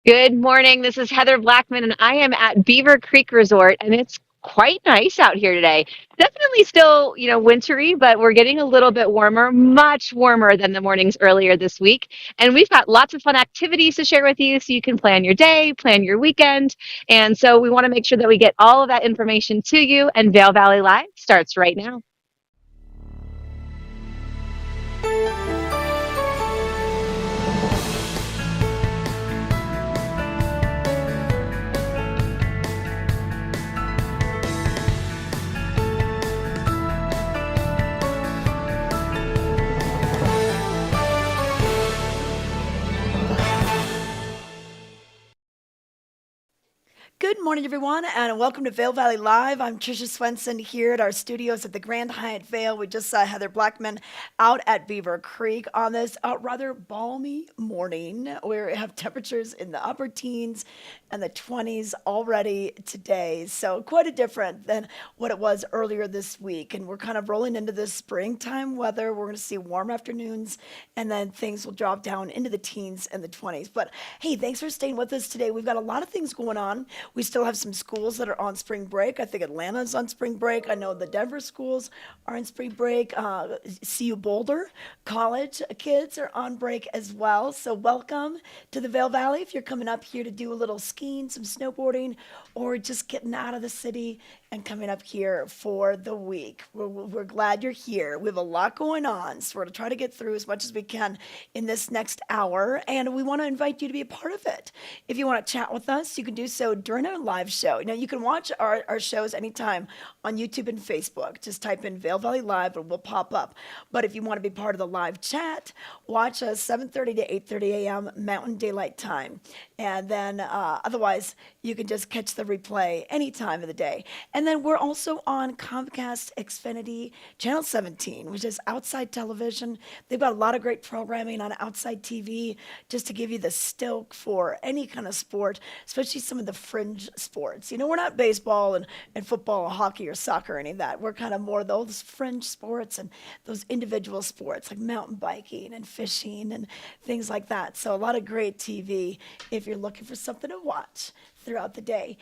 Good morning. This is Heather Blackman, and I am at Beaver Creek Resort, and it's quite nice out here today. Definitely still, wintry, but we're getting a little bit warmer, much warmer than the mornings earlier this week. And we've got lots of fun activities to share with you so you can plan your day, plan your weekend. And so we want to make sure that we get all of that information to you, and Vail Valley Live starts right now. Good morning, everyone, and welcome to Vail Valley Live. I'm Trisha Swenson here at our studios at the Grand Hyatt Vail. We just saw Heather Blackman out at Beaver Creek on this rather balmy morning. We have temperatures in the upper teens and the 20s already today. So quite a different than what it was earlier this week. And we're kind of rolling into this springtime weather. We're going to see warm afternoons, and then things will drop down into the teens and the 20s. But hey, thanks for staying with us today. We've got a lot of things going on. We still have some schools that are on spring break. I think Atlanta's on spring break. I know the Denver schools are on spring break. CU Boulder College kids are on break as well. So welcome to the Vail Valley if you're coming up here to do a little skiing, some snowboarding, or just getting out of the city and coming up here for the week. We're glad you're here. We have a lot going on, so we're going to try to get through as much as we can in this next hour, and we want to invite you to be a part of it. If you want to chat with us, you can do so during our live show. Now, you can watch our shows anytime on YouTube and Facebook. Just type in Vail Valley Live and we'll pop up. But if you want to be part of the live chat, watch us 7:30 to 8:30 a.m. Mountain Daylight Time. And then otherwise, you can just catch the replay any time of the day. And then we're also on Comcast Xfinity Channel 17, which is outside television. They've got a lot of great programming on outside TV just to give you the stoke for any kind of sport, especially some of the fringe sports. We're not baseball and football or hockey or soccer or any of that. We're kind of more those fringe sports and those individual sports like mountain biking and fishing and things like that. So a lot of great TV if you're looking for something to watch throughout the day.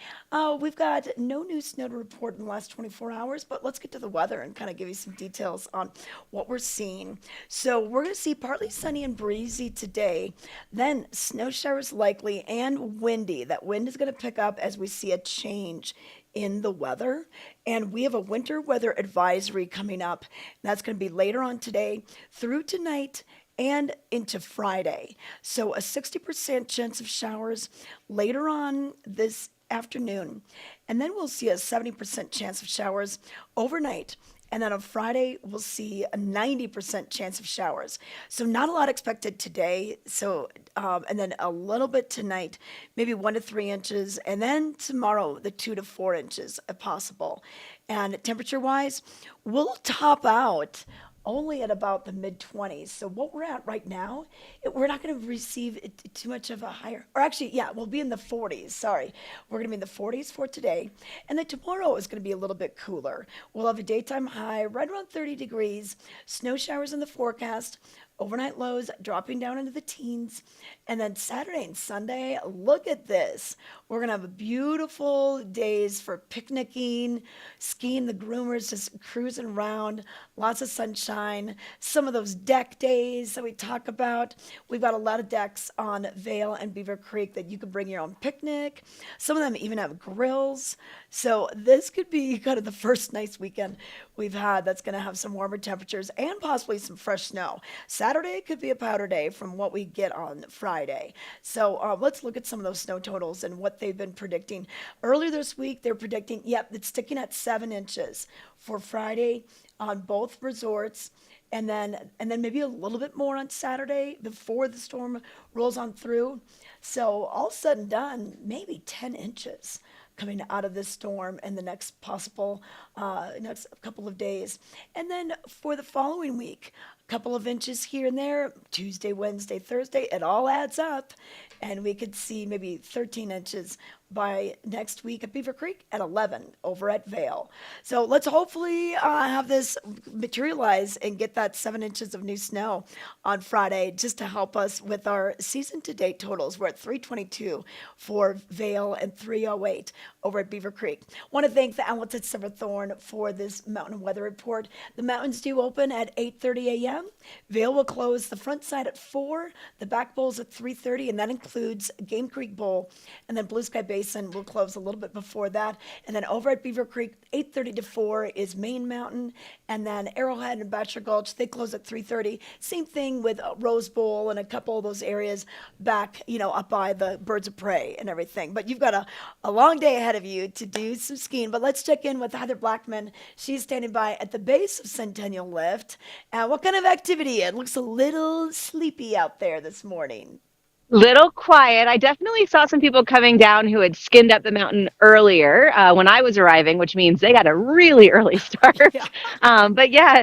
We've got no new snow to report in the last 24 hours, but let's get to the weather and kind of give you some details on what we're seeing. So we're going to see partly sunny and breezy today, then snow showers likely and windy. That wind is going to pick up as we see a change in the weather. And we have a winter weather advisory coming up. And that's going to be later on today through tonight and into Friday. So a 60% chance of showers later on this afternoon. And then we'll see a 70% chance of showers overnight. And then on Friday, we'll see a 90% chance of showers. So not a lot expected today. So, and then a little bit tonight, maybe 1 to 3 inches. And then tomorrow, the 2 to 4 inches if possible. And temperature wise, we'll top out only at about the mid 20s. So what we're at right now, we're not going to receive too much of a higher, or actually, yeah, we'll be in the 40s. Sorry. We're going to be in the 40s for today. And then tomorrow is going to be a little bit cooler. We'll have a daytime high right around 30 degrees, snow showers in the forecast, overnight lows dropping down into the teens. And then Saturday and Sunday, look at this. We're going to have beautiful days for picnicking, skiing, the groomers just cruising around, lots of sunshine, some of those deck days that we talk about. We've got a lot of decks on Vail and Beaver Creek that you can bring your own picnic. Some of them even have grills. So this could be kind of the first nice weekend we've had that's going to have some warmer temperatures and possibly some fresh snow. Saturday could be a powder day from what we get on Friday. So let's look at some of those snow totals and what they've been predicting. Earlier this week, they're predicting, yep, it's sticking at 7 inches for Friday on both resorts. And then maybe a little bit more on Saturday before the storm rolls on through. So all said and done, maybe 10 inches coming out of this storm in the next possible next couple of days. And then for the following week, a couple of inches here and there, Tuesday, Wednesday, Thursday, it all adds up. And we could see maybe 13 inches by next week at Beaver Creek and 11 over at Vail. So let's hopefully have this materialize and get that 7 inches of new snow on Friday just to help us with our season to date totals. We're at 322 for Vail and 308 over at Beaver Creek. Want to thank the outlets at Silverthorne for this mountain weather report. The mountains do open at 8:30 a.m. Vail will close the front side at 4, the back bowl's at 3:30, and that includes Game Creek Bowl, and then Blue Sky Basin will close a little bit before that. And then over at Beaver Creek, 8:30 to 4 is Main Mountain, and then Arrowhead and Bachelor Gulch, they close at 3:30. Same thing with Rose Bowl and a couple of those areas back, up by the Birds of Prey and everything. But you've got a long day ahead of you to do some skiing. But let's check in with Heather Blackman. She's standing by at the base of Centennial Lift. What kind of activity? It looks a little sleepy out there this morning. Little quiet. I definitely saw some people coming down who had skinned up the mountain earlier when I was arriving, which means they got a really early Yeah. start. But yeah,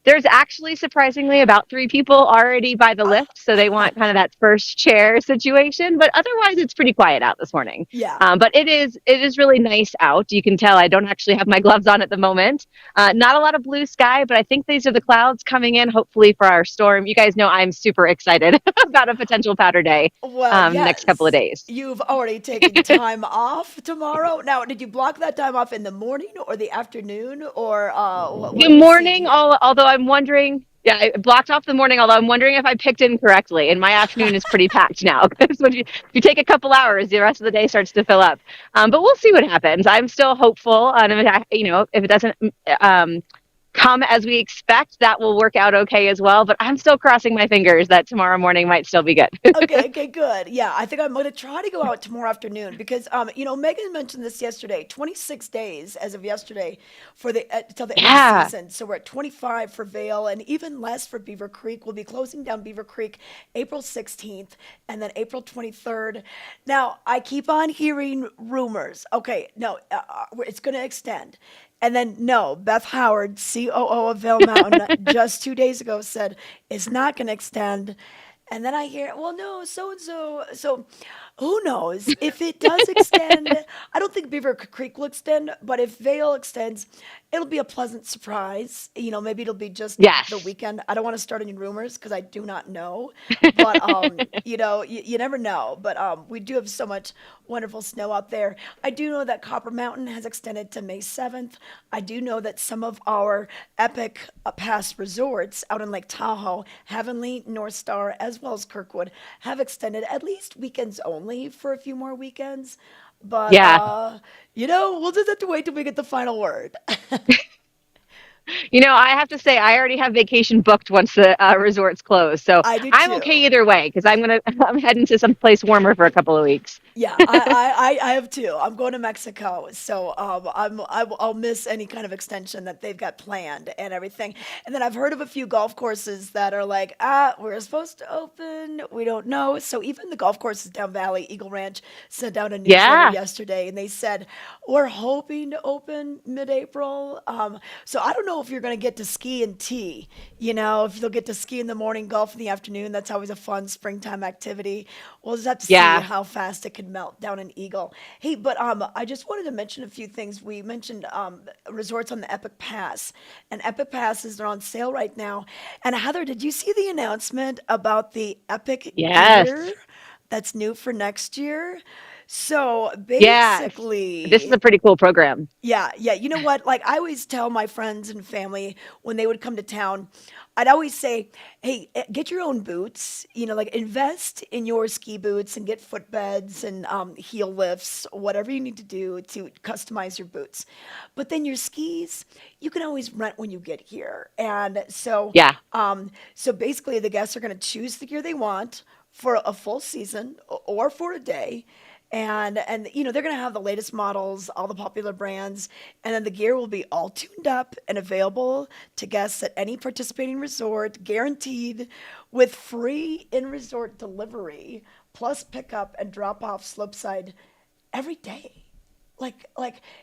there's actually surprisingly about 3 people already by the lift, so they want kind of that first chair situation. But otherwise, it's pretty quiet out this morning. Yeah. But it is really nice out. You can tell I don't actually have my gloves on at the moment. Not a lot of blue sky, but I think these are the clouds coming in, hopefully for our storm. You guys know I'm super excited about a potential powder day Well, next couple of yes. days. You've already taken time off tomorrow. Now, did you block that time off in the morning or the afternoon, or what Good do we see morning, here? although I'm wondering. Yeah, I blocked off the morning, although I'm wondering if I picked in correctly. And my afternoon is pretty packed now because when if you take a couple hours, the rest of the day starts to fill up. But we'll see what happens. I'm still hopeful, and if it doesn't um, come as we expect, that will work out okay as well. But I'm still crossing my fingers that tomorrow morning might still be good. Okay, okay, good. Yeah, I think I'm going to try to go out tomorrow afternoon because, Megan mentioned this yesterday. 26 days as of yesterday for the till the end of the Yeah. season. So we're at 25 for Vale and even less for Beaver Creek. We'll be closing down Beaver Creek April 16th and then April 23rd. Now I keep on hearing rumors. Okay, no, it's going to extend. And then, no, Beth Howard, COO of Vail Mountain, just 2 days ago said it's not going to extend. And then I hear, well, no, so and so. So who knows? If it does extend, I don't think Beaver Creek will extend, but if Vale extends, it'll be a pleasant surprise. Maybe it'll be just the Yes. weekend. I don't want to start any rumors because I do not know. But, you never know. But we do have so much wonderful snow out there. I do know that Copper Mountain has extended to May 7th. I do know that some of our epic past resorts out in Lake Tahoe, Heavenly, North Star, as well as Kirkwood, have extended at least weekends only for a few more weekends. But, Yeah. we'll just have to wait till we get the final word. I have to say, I already have vacation booked once the resort's closed, so I do I'm too. okay either way because I'm heading to some place warmer for a couple of weeks. Yeah, I have too. I'm going to Mexico, so I'll miss any kind of extension that they've got planned and everything. And then I've heard of a few golf courses that are like, we're supposed to open, we don't know. So even the golf courses down Valley, Eagle Ranch, sent out a newsletter Yeah, yesterday, and they said we're hoping to open mid-April. So I don't know if you're going to get to ski and tee. If you'll get to ski in the morning, golf in the afternoon. That's always a fun springtime activity. We'll just have to see yeah, how fast it can melt down in Eagle. Hey, but I just wanted to mention a few things. We mentioned resorts on the Epic Pass, and Epic Passes are on sale right now. And Heather, did you see the announcement about the Epic yes, gear that's new for next year? So yes. This is basically, a pretty cool program. yeah, yeah. You know what? Like I always tell my friends and family when they would come to town, I'd always say, "Hey, get your own boots. Like invest in your ski boots and get footbeds and heel lifts, whatever you need to do to customize your boots. But then your skis, you can always rent when you get here. And Yeah, so basically, the guests are going to choose the gear they want for a full season or for a day." And they're going to have the latest models, all the popular brands, and then the gear will be all tuned up and available to guests at any participating resort, guaranteed with free in-resort delivery plus pickup and drop off slopeside every day. Like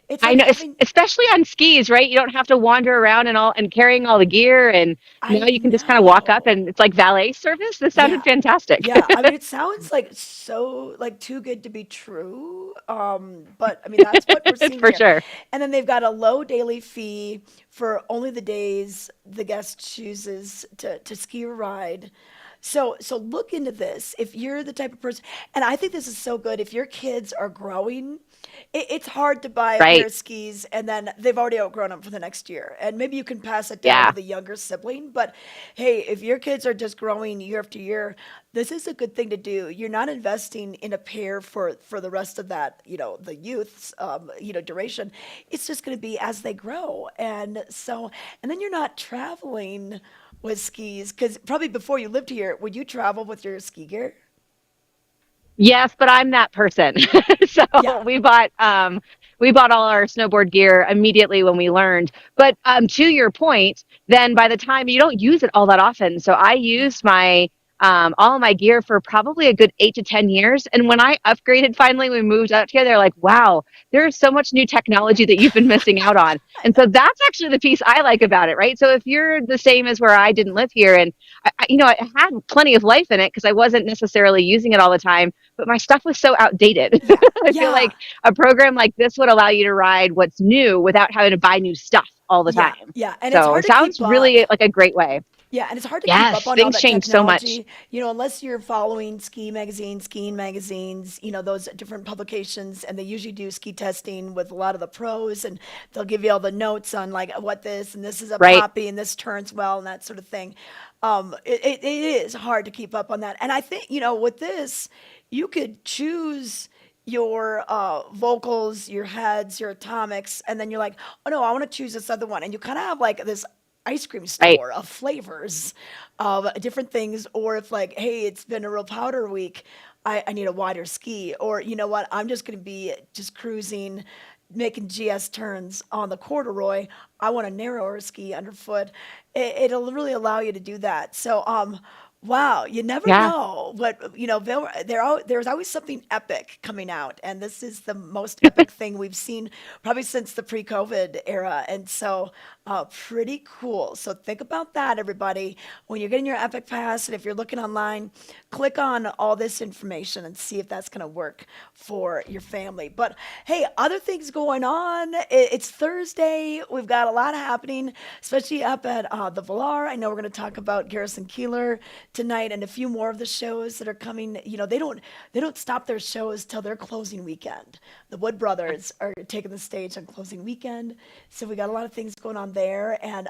it's I like know, having especially on skis, right? You don't have to wander around and carrying all the gear, and now I you can just kind of walk up, know. and it's like valet service. This sounded Yeah. fantastic. Yeah. I mean, it sounds like so like too good to be true. But I mean, that's what we're seeing For here. sure. And then they've got a low daily fee for only the days the guest chooses to ski or ride. So look into this if you're the type of person, and I think this is so good. If your kids are growing, it's hard to buy a pair Right. of skis and then they've already outgrown them for the next year. And maybe you can pass it down to Yeah. the younger sibling. But hey, if your kids are just growing year after year, this is a good thing to do. You're not investing in a pair for the rest of that, the youth's, duration. It's just going to be as they grow. And then you're not traveling with skis because probably before you lived here, would you travel with your ski gear? Yes, but I'm that person. So Yeah. we bought all our snowboard gear immediately when we learned. But to your point, then by the time you don't use it all that often. So I Yeah. used my all of my gear for probably a good 8 to 10 years. And when I upgraded finally, we moved out here, they're like, wow, there's so much new technology that you've been missing out on. I And know. so that's actually the piece I like about it, right? So if you're the same as where I didn't live here and I had plenty of life in it because I wasn't necessarily using it all the time, but my stuff was so outdated. Yeah. I feel Yeah. like a program like this would allow you to ride what's new without having to buy new stuff all the Yeah. time. Yeah. And it's So hard it to sounds keep up. really like a great way. Yeah, and it's hard to keep up Yes, on all things that change so much. technology, unless you're following ski magazines, skiing magazines, those different publications, and they usually do ski testing with a lot of the pros, and they'll give you all the notes on like what this and this is a Right. poppy and this turns well and that sort of thing. It is hard to keep up on that, and I think with this, you could choose your vocals, your heads, your atomics, and then you're like, oh no, I want to choose this other one, and you kind of have like this ice cream Right. store of flavors of different things. Or if like, hey, it's been a real powder week, I need a wider ski. Or you know what, I'm just going to be just cruising, making GS turns on the corduroy. I want a narrower ski underfoot. It'll really allow you to do that. Wow, you never Yeah. know what there's always something epic coming out, and this is the most epic thing we've seen probably since the pre-COVID era, and pretty cool. So think about that, everybody, when you're getting your Epic Pass, and if you're looking online, click on all this information and see if that's going to work for your family. But hey, other things going on. It's Thursday. We've got a lot happening, especially up at the Villar. I know we're going to talk about Garrison Keeler tonight and a few more of the shows that are coming. They don't stop their shows till their closing weekend. The Wood Brothers are taking the stage on closing weekend, so we got a lot of things going on there. And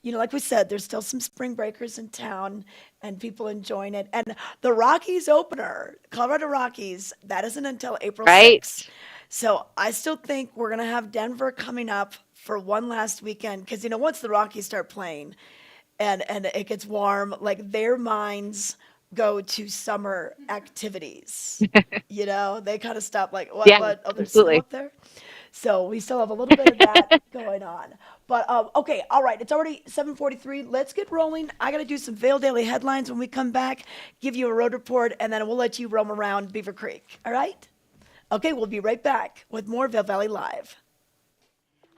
like we said, there's still some spring breakers in town and people enjoying it. And the Rockies opener, Colorado Rockies, that isn't until April Right. 6th. So I still think we're gonna have Denver coming up for one last weekend because once the Rockies start playing, and it gets warm, like their minds go to summer activities. They kind of stop like, Yeah, what? Oh, there's snow absolutely. up there. So we still have a little bit of that going on. But okay, all right. It's already 7:43. Let's get rolling. I got to do some Vail Daily headlines when we come back, give you a road report, and then we'll let you roam around Beaver Creek. All right? Okay, we'll be right back with more Vail Valley Live.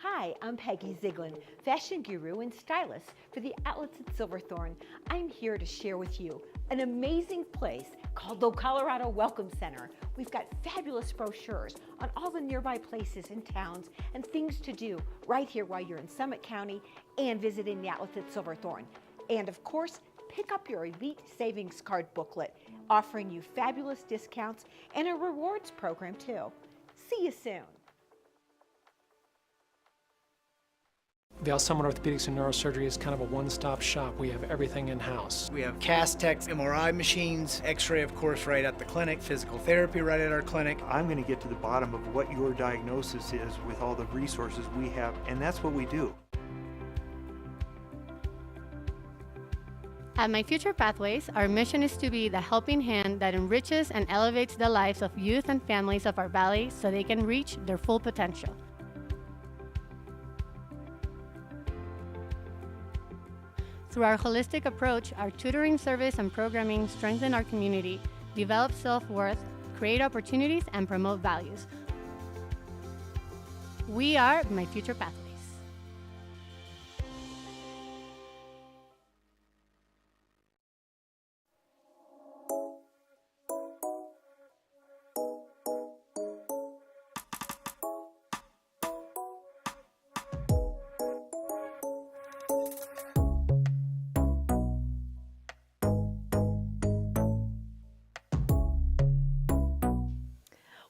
Hi, I'm Peggy Ziegler, fashion guru and stylist for the outlets at Silverthorne. I'm here to share with you an amazing place called the Colorado Welcome Center. We've got fabulous brochures on all the nearby places and towns and things to do right here while you're in Summit County and visiting the outlets at Silverthorne. And of course, pick up your Elite Savings Card booklet, offering you fabulous discounts and a rewards program too. See you soon. Vail Summit Orthopedics and Neurosurgery is kind of a one-stop shop. We have everything in-house. We have cast techs, MRI machines, x-ray of course right at the clinic, physical therapy right at our clinic. I'm going to get to the bottom of what your diagnosis is with all the resources we have, and that's what we do. At My Future Pathways, our mission is to be the helping hand that enriches and elevates the lives of youth and families of our valley so they can reach their full potential. Through our holistic approach, our tutoring service and programming strengthen our community, develop self-worth, create opportunities, and promote values. We are My Future Pathways.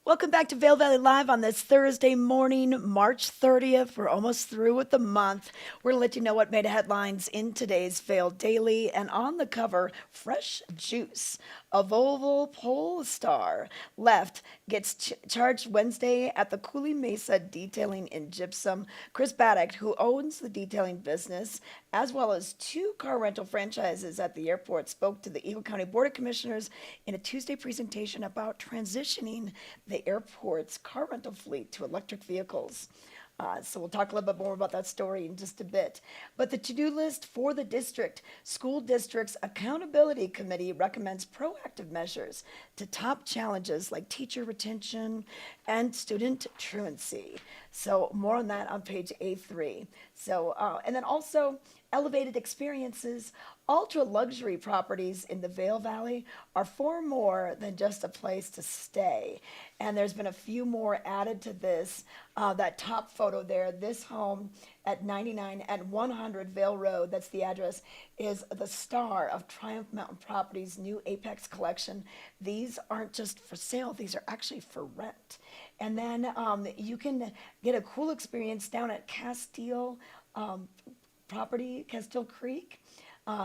Welcome back to Vail Valley Live on this Thursday morning, March 30th. We're almost through with the month. We're going to let you know what made headlines in today's Vail Daily. And on the cover, fresh juice. A Volvo Polestar left gets charged Wednesday at the Cooley Mesa Detailing in Gypsum. Chris Baddock, who owns the detailing business, as well as 2 car rental franchises at the airport, spoke to the Eagle County Board of Commissioners in a Tuesday presentation about transitioning the airport's car rental fleet to electric vehicles. So we'll talk a little bit more about that story in just a bit. But the to-do list for the district, School District's Accountability Committee recommends proactive measures to top challenges like teacher retention and student truancy. So more on that on page A3. So, and then also elevated experiences. Ultra luxury properties in the Vail Valley are far more than just a place to stay. And there's been a few more added to this. That top photo there, this home at 99 and 100 Vail Road, that's the address, is the star of Triumph Mountain Properties' new Apex collection. These aren't just for sale, these are actually for rent. And then you can get a cool experience down at Castile property, Castile Creek.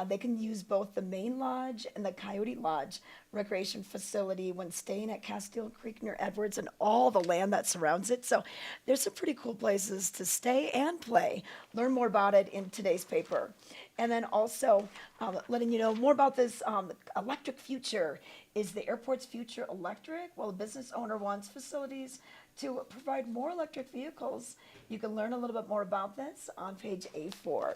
They can use both the main lodge and the Coyote Lodge recreation facility when staying at Castile Creek near Edwards and all the land that surrounds it. So there's some pretty cool places to stay and play. Learn more about it in today's paper. And then also letting you know more about this electric future. Is the airport's future electric? Well, the business owner wants facilities to provide more electric vehicles. You can learn a little bit more about this on page A4.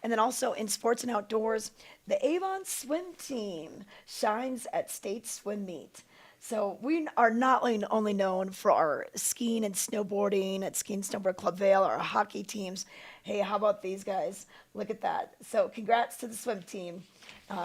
And then also in sports and outdoors, the Avon swim team shines at state swim meet. So we are not only known for our skiing and snowboarding at Ski and Snowboard Club Vail, our hockey teams. Hey, how about these guys? Look at that. So congrats to the swim team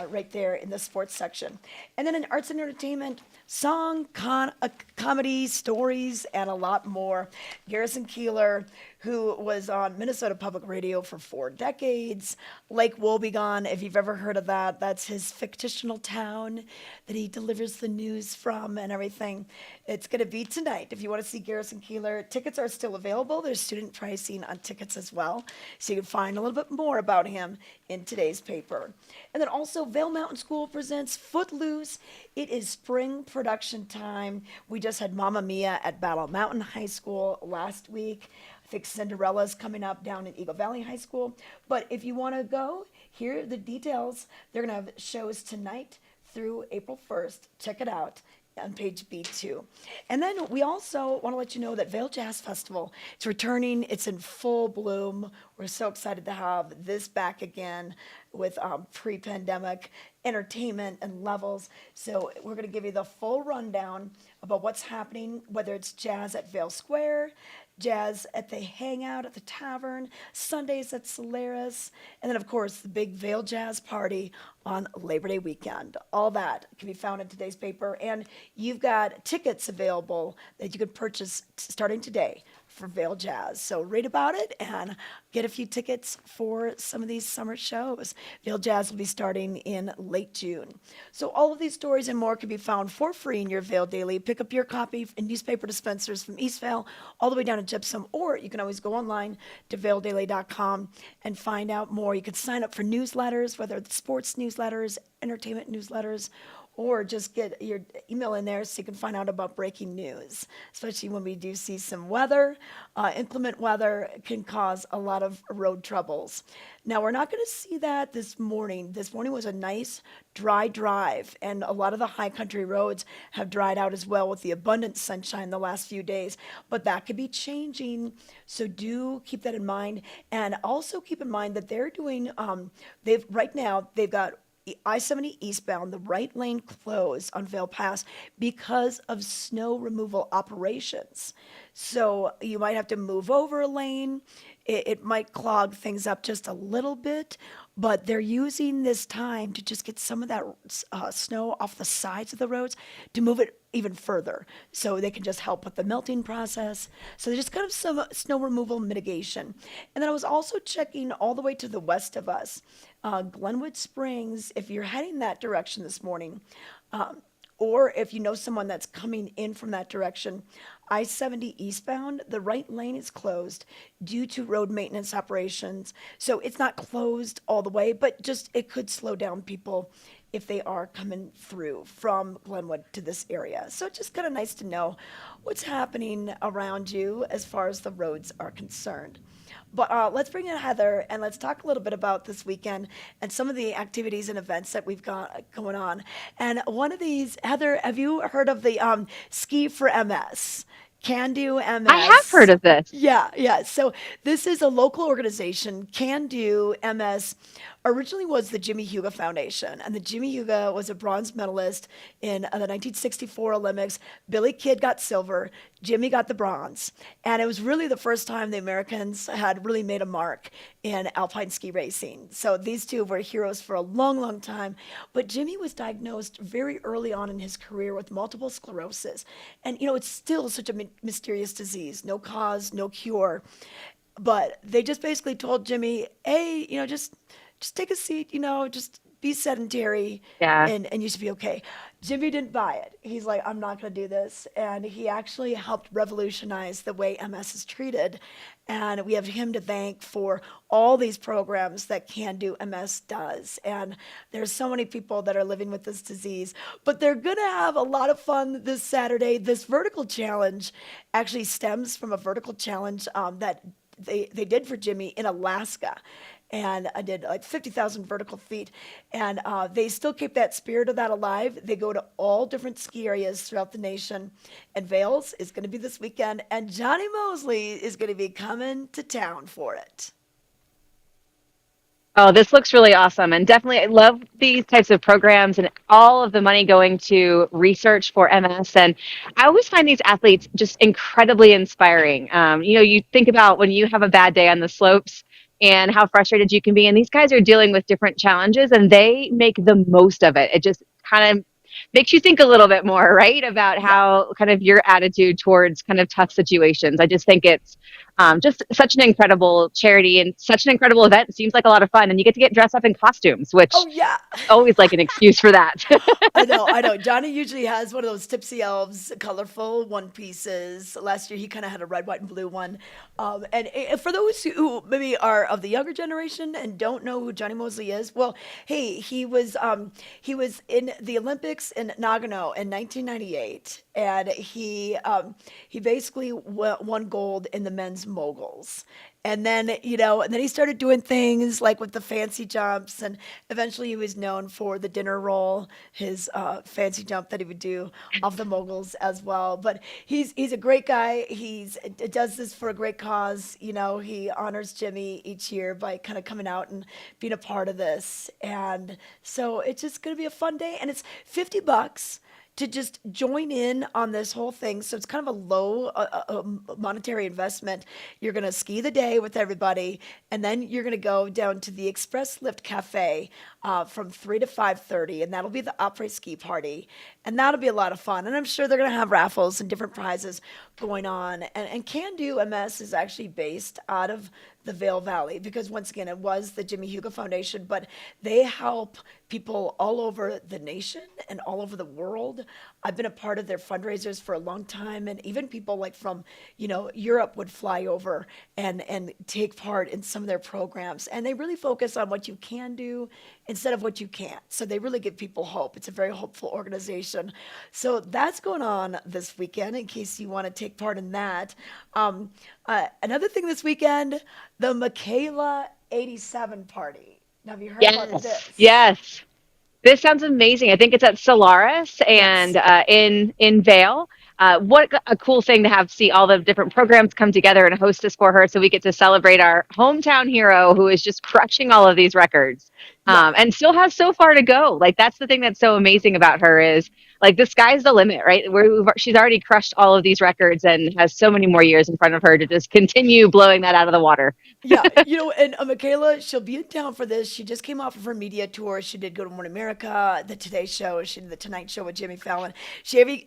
right there in the sports section. And then in arts and entertainment, song, comedy, stories, and a lot more. Garrison Keillor, who was on Minnesota Public Radio for 4 decades. Lake Wobegon, if you've ever heard of that, that's his fictional town that he delivers the news from and everything. It's going to be tonight. If you want to see Garrison Keillor, tickets are still available. There's student pricing on tickets as well. So you can find a little bit more about him in today's paper. And then also Vail Mountain School presents Footloose. It is spring production time. We just had Mamma Mia at Battle Mountain High School last week. I think Cinderella's coming up down in Eagle Valley High School. But if you want to go, here are the details. They're going to have shows tonight through April 1st. Check it out on page B2. And then we also want to let you know that Vail Jazz Festival is returning. It's in full bloom. We're so excited to have this back again with pre-pandemic entertainment and levels. So we're going to give you the full rundown about what's happening, whether it's jazz at Vail Square, jazz at the Hangout at the Tavern, Sundays at Solaris, and then, of course, the big Vail Jazz Party on Labor Day weekend. All that can be found in today's paper, and you've got tickets available that you can purchase starting today for Vail Jazz. So read about it and get a few tickets for some of these summer shows. Vail Jazz will be starting in late June. So all of these stories and more can be found for free in your Vail Daily. Pick up your copy in newspaper dispensers from East Vail all the way down to Gypsum, or you can always go online to vaildaily.com and find out more. You can sign up for newsletters, whether it's sports newsletters, entertainment newsletters, or just get your email in there so you can find out about breaking news, especially when we do see some weather. Inclement weather can cause a lot of road troubles. Now, we're not going to see that this morning. This morning was a nice dry drive, and a lot of the high country roads have dried out as well with the abundant sunshine the last few days, but that could be changing, so do keep that in mind. And also keep in mind that they're doing, right now, they've got I-70 eastbound, the right lane closed on Vail Pass because of snow removal operations. So you might have to move over a lane. It might clog things up just a little bit, but they're using this time to just get some of that snow off the sides of the roads to move it even further so they can just help with the melting process. So there's just kind of some snow removal mitigation. And then I was also checking all the way to the west of us, Glenwood Springs, if you're heading that direction this morning, or if you know someone that's coming in from that direction, I-70 eastbound, the right lane is closed due to road maintenance operations. So it's not closed all the way, but just it could slow down people if they are coming through from Glenwood to this area. So it's just kind of nice to know what's happening around you as far as the roads are concerned. But let's bring in Heather and let's talk a little bit about this weekend and some of the activities and events that we've got going on. And one of these, Heather, have you heard of the Ski for MS? Can Do MS. I have heard of this. Yeah, yeah. So this is a local organization. Can Do MS originally was the Jimmy Huga Foundation, and the Jimmy Huga was a bronze medalist in the 1964 Olympics. Billy Kidd got silver, Jimmy got the bronze, and it was really the first time the Americans had really made a mark in alpine ski racing. So these two were heroes for a long, long time. But Jimmy was diagnosed very early on in his career with multiple sclerosis, and it's still such a mysterious disease, no cause, no cure. But they just basically told Jimmy, hey, just take a seat, just be sedentary Yeah. and you should be okay. Jimmy didn't buy it. He's like, I'm not going to do this. And he actually helped revolutionize the way MS is treated. And we have him to thank for all these programs that Can Do MS does. And there's so many people that are living with this disease, but they're going to have a lot of fun this Saturday. This vertical challenge actually stems from a vertical challenge that they did for Jimmy in Alaska. And I did like 50,000 vertical feet. And they still keep that spirit of that alive. They go to all different ski areas throughout the nation. And Vail's is going to be this weekend. And Johnny Mosley is going to be coming to town for it. Oh, this looks really awesome. And definitely, I love these types of programs and all of the money going to research for MS. And I always find these athletes just incredibly inspiring. You think about when you have a bad day on the slopes and how frustrated you can be. And these guys are dealing with different challenges and they make the most of it. It just kind of makes you think a little bit more, right? About how kind of your attitude towards kind of tough situations. I just think it's just such an incredible charity and such an incredible event. It seems like a lot of fun. And you get to get dressed up in costumes, which Oh, yeah. always like an excuse for that. I know. Johnny usually has one of those Tipsy Elves colorful one pieces. Last year he kind of had a red, white, and blue one. And for those who maybe are of the younger generation and don't know who Johnny Mosley is, well, hey, he was in the Olympics in Nagano in 1998, and he basically won gold in the men's moguls. And then he started doing things like with the fancy jumps, and eventually he was known for the dinner roll, his fancy jump that he would do off the moguls as well. But he's a great guy. He does this for a great cause. He honors Jimmy each year by kind of coming out and being a part of this. And so it's just going to be a fun day, and it's $50 to just join in on this whole thing. So it's kind of a low monetary investment. You're going to ski the day with everybody, and then you're going to go down to the Express Lift Cafe from 3 to 5:30, and that'll be the après ski party. And that'll be a lot of fun. And I'm sure they're going to have raffles and different prizes going on. And Can Do MS is actually based out of the Vail Valley, because once again, it was the Jimmy Huga Foundation, but they help people all over the nation and all over the world. I've been a part of their fundraisers for a long time, and even people like from, Europe would fly over and take part in some of their programs. And they really focus on what you can do instead of what you can't. So they really give people hope. It's a very hopeful organization. So that's going on this weekend in case you want to take part in that. Another thing this weekend, the Michaela 87 party. Now, have you heard about this? Yes. This sounds amazing. I think it's at Solaris and Yes. in Vail. what a cool thing to have see all the different programs come together and host this for her, so we get to celebrate our hometown hero who is just crushing all of these records, Yeah. and still has so far to go. Like that's the thing that's so amazing about her is like the sky's the limit, right? She's already crushed all of these records and has so many more years in front of her to just continue blowing that out of the water. Yeah, and Michaela, she'll be in town for this. She just came off of her media tour. She did Good Morning America, the Today Show. She did the Tonight Show with Jimmy Fallon.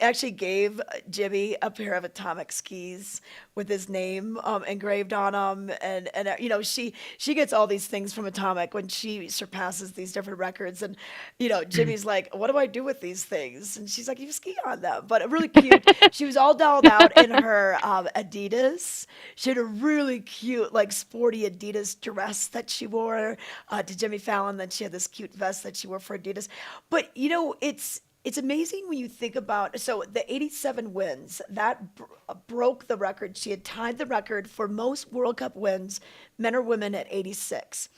Actually gave Jimmy a pair of atomic skis with his name engraved on them, and she gets all these things from Atomic when she surpasses these different records, and Jimmy's like, "What do I do with these things?" And she's like, "You ski on them." But really cute. She was all dolled out in her Adidas. She had a really cute, like, sporty Adidas dress that she wore to Jimmy Fallon. Then she had this cute vest that she wore for Adidas. But it's amazing when you think about, so the 87 wins that broke the record. She had tied the record for most World Cup wins, men or women, at 86.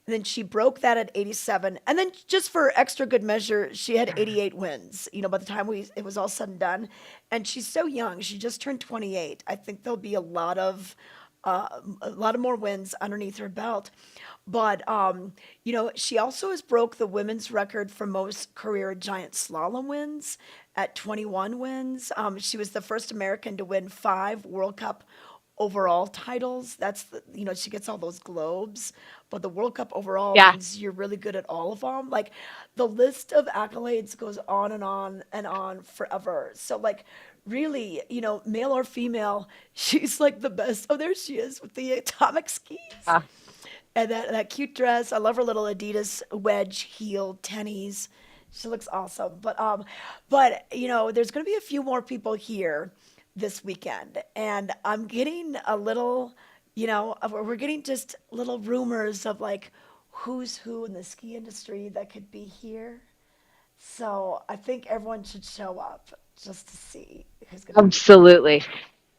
And then she broke that at 87. And then just for extra good measure, she had 88 wins, by the time it was all said and done. And she's so young. She just turned 28. I think there'll be a lot of more wins underneath her belt. But, she also has broke the women's record for most career giant slalom wins at 21 wins. She was the first American to win 5 World Cup overall titles. That's she gets all those globes, but the World Cup overall Yeah. means you're really good at all of them. Like the list of accolades goes on and on and on forever. So like really, male or female, she's like the best. Oh, there she is with the atomic skis. And that cute dress. I love her little Adidas wedge heel tennies. She looks awesome. But there's going to be a few more people here this weekend, and I'm getting a little, we're getting just little rumors of like who's who in the ski industry that could be here. So I think everyone should show up just to see who's going to. Absolutely.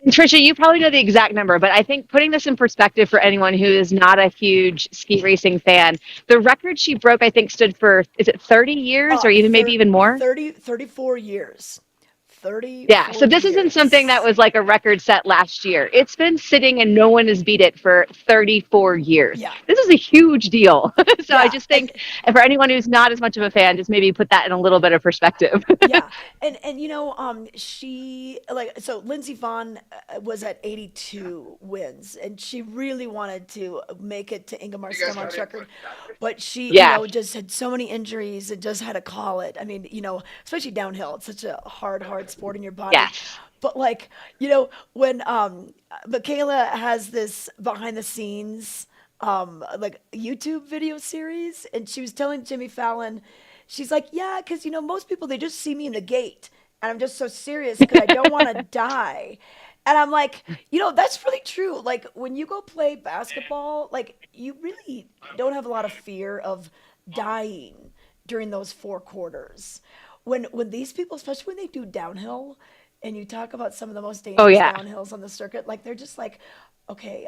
And Trisha, you probably know the exact number, but I think putting this in perspective for anyone who is not a huge ski racing fan, the record she broke, I think, stood for, is it 30 years or even maybe even more? 34 years. 34 Yeah, so this isn't something that years. was like a record set last year. It's been sitting and no one has beat it for 34 years. Yeah. This is a huge deal. So I Yeah, just think, and for anyone who's not as much of a fan, just maybe put that in a little bit of perspective. yeah, and she, like, so Lindsey Vonn was at 82 wins, and she really wanted to make it to Ingemar Stenmark's record, but she Yeah. just had so many injuries and just had to call it. I mean, especially downhill, it's such a hard sport in your body. Yes. But like, when Michaela has this behind the scenes like YouTube video series, and she was telling Jimmy Fallon, she's like, yeah, because most people, they just see me in the gate, and I'm just so serious because I don't want to die. And I'm like, that's really true. Like when you go play basketball, like you really don't have a lot of fear of dying during those 4 quarters. When these people, especially when they do downhill, and you talk about some of the most dangerous yeah. downhills on the circuit, like they're just like, okay,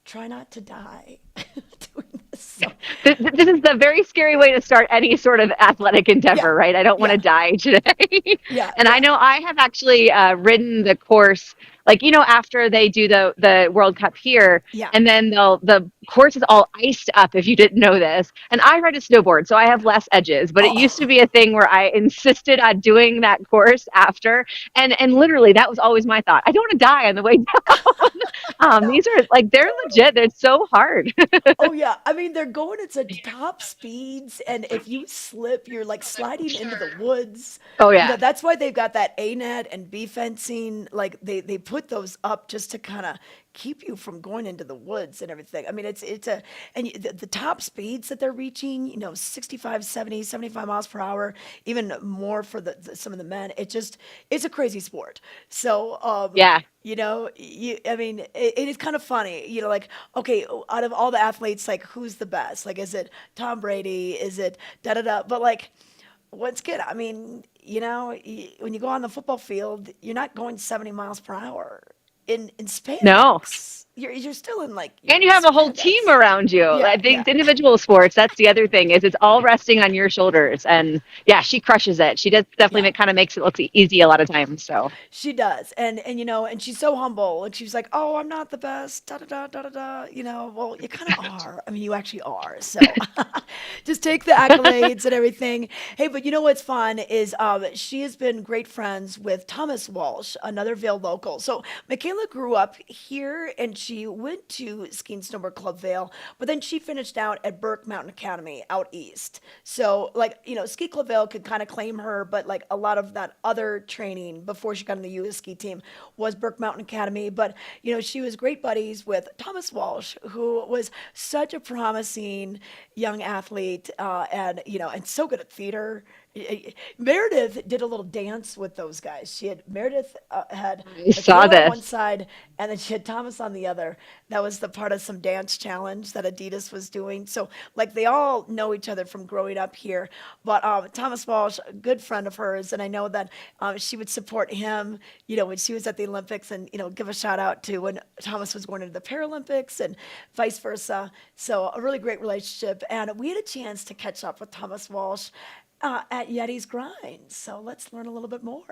try not to die doing this. So, This is the very scary way to start any sort of athletic endeavor, Yeah. right? I don't want to die today. Yeah, And I know I have actually ridden the course, like, after they do the World Cup here, Yeah. and then the course is all iced up, if you didn't know this. And I ride a snowboard, so I have less edges, but it used to be a thing where I insisted on doing that course after. And literally, that was always my thought. I don't want to die on the way down. These are like, they're legit. They're so hard. Oh yeah, I mean they're going at such top speeds, and if you slip, you're like sliding into the woods. Oh, yeah. That's why they've got that A net and B fencing. Like they put those up just to kind of keep you from going into the woods and everything. I mean, the top speeds that they're reaching, 65, 70, 75 miles per hour, even more for some of the men. It's a crazy sport. So, Yeah. I mean, it is kind of funny, like, okay, out of all the athletes, like, who's the best? Like, is it Tom Brady? Is it da-da-da? But, like, what's good? I mean, when you go on the football field, you're not going 70 miles per hour in spandex. No. you're still in like And you have a whole spandex. team around you. Yeah, I yeah. think individual sports, that's the other thing, is it's all resting on your shoulders. And yeah, she crushes it. She does definitely Yeah. kind of makes it look easy a lot of times. So She does, and and she's so humble. Like she's like, "Oh, I'm not the best." Da da da da da da. Well, you kind of are. I mean, you actually are. So just take the accolades and everything. Hey, but you know what's fun is she has been great friends with Thomas Walsh, another Vail local. So Michaela grew up here, and she went to Ski and Snowboard Club Vail, but then she finished out at Burke Mountain Academy out east. So like Ski Club Vail could kind of claim her, but like a lot of that other training before she got on the U.S. ski team was Burke Mountain Academy. But she was great buddies with Thomas Walsh, who was such a promising young athlete, and so good at theater. Meredith did a little dance with those guys. Meredith had I saw Michaela on one this. side, and then she had Thomas on the other. That was the part of some dance challenge that Adidas was doing. So like they all know each other from growing up here. But Thomas Walsh, a good friend of hers, and I know that she would support him, when she was at the Olympics, and give a shout out to when Thomas was going into the Paralympics and vice versa. So a really great relationship, and we had a chance to catch up with Thomas Walsh at Yeti's Grind. So let's learn a little bit more.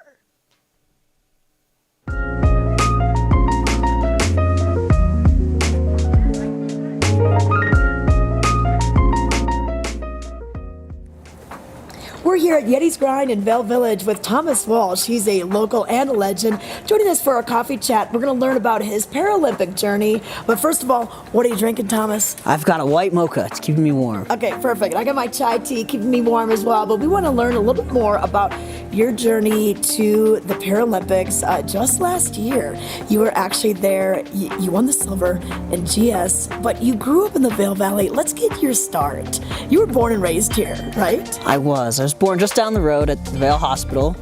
We're here at Yeti's Grind in Vail Village with Thomas Walsh. He's a local and a legend. Joining us for our coffee chat, we're going to learn about his Paralympic journey. But first of all, what are you drinking, Thomas? I've got a white mocha. It's keeping me warm. Okay, perfect. I got my chai tea keeping me warm as well. But we want to learn a little bit more about your journey to the Paralympics. Just last year, you were actually there. You won the silver in GS, but you grew up in the Vail Valley. Let's get your start. You were born and raised here, right? I was born just down the road at the Vail Hospital,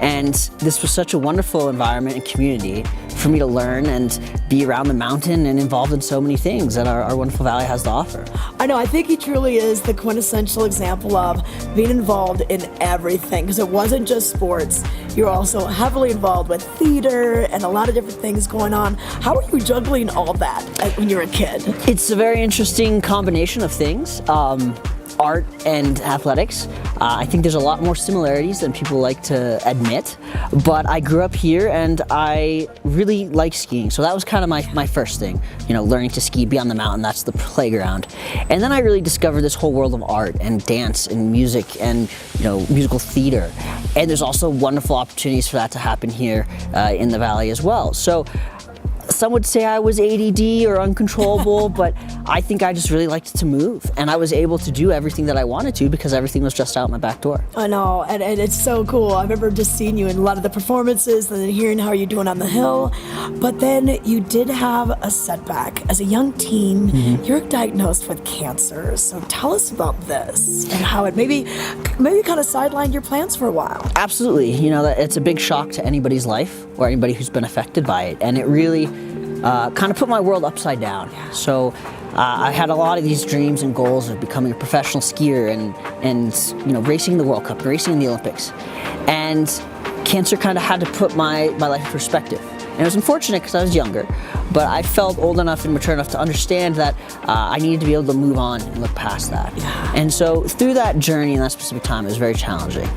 and this was such a wonderful environment and community for me to learn and be around the mountain and involved in so many things that our wonderful valley has to offer. I know, I think he truly is the quintessential example of being involved in everything, because it wasn't just sports. You're also heavily involved with theater and a lot of different things going on. How were you juggling all that when you were a kid? It's a very interesting combination of things. Art and athletics. I think there's a lot more similarities than people like to admit, but I grew up here and I really like skiing, so that was kind of my first thing, learning to ski, be on the mountain, that's the playground. And then I really discovered this whole world of art and dance and music and musical theater, and there's also wonderful opportunities for that to happen here in the valley as well. So some would say I was ADD or uncontrollable, but I think I just really liked to move, and I was able to do everything that I wanted to because everything was just out my back door. I know, and it's so cool. I remember just seeing you in a lot of the performances and then hearing how you're doing on the hill. But then you did have a setback. As a young teen, you're diagnosed with cancer. So tell us about this and how it maybe kind of sidelined your plans for a while. Absolutely. It's a big shock to anybody's life or anybody who's been affected by it, and it really kind of put my world upside down. So I had a lot of these dreams and goals of becoming a professional skier and racing in the World Cup, racing in the Olympics. And cancer kind of had to put my life in perspective. And it was unfortunate because I was younger, but I felt old enough and mature enough to understand that I needed to be able to move on and look past that. Yeah. And so through that journey in that specific time, it was very challenging.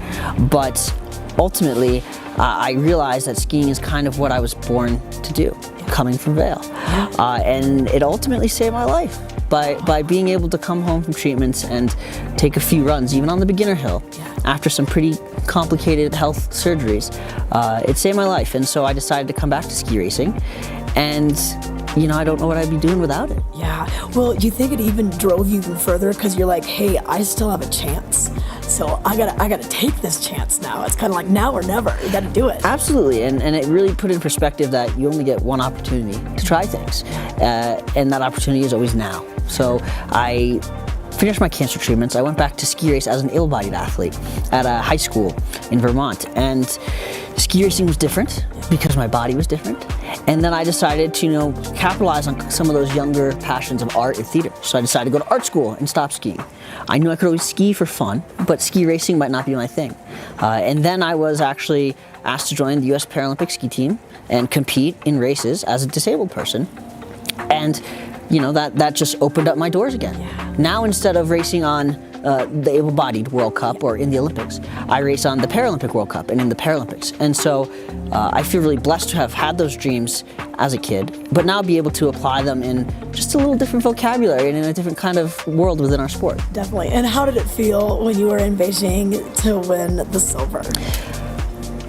But ultimately, I realized that skiing is kind of what I was born to do, coming from Vail. And it ultimately saved my life by being able to come home from treatments and take a few runs, even on the beginner hill, after some pretty complicated health surgeries. It saved my life, and so I decided to come back to ski racing, and I don't know what I'd be doing without it. Yeah, well, do you think it even drove you even further because you're like, hey, I still have a chance, so I gotta take this chance now. It's kind of like now or never. You gotta do it. Absolutely, and it really put in perspective that you only get one opportunity to try things, and that opportunity is always now. So I finished my cancer treatments. I went back to ski race as an able-bodied athlete at a high school in Vermont, and ski racing was different because my body was different. And then I decided to, capitalize on some of those younger passions of art and theater. So I decided to go to art school and stop skiing. I knew I could always ski for fun, but ski racing might not be my thing. And then I was actually asked to join the U.S. Paralympic ski team and compete in races as a disabled person. And that just opened up my doors again. Now, instead of racing on the able-bodied World Cup or in the Olympics, I race on the Paralympic World Cup and in the Paralympics. And so I feel really blessed to have had those dreams as a kid, but now be able to apply them in just a little different vocabulary and in a different kind of world within our sport. Definitely. And how did it feel when you were in Beijing to win the silver?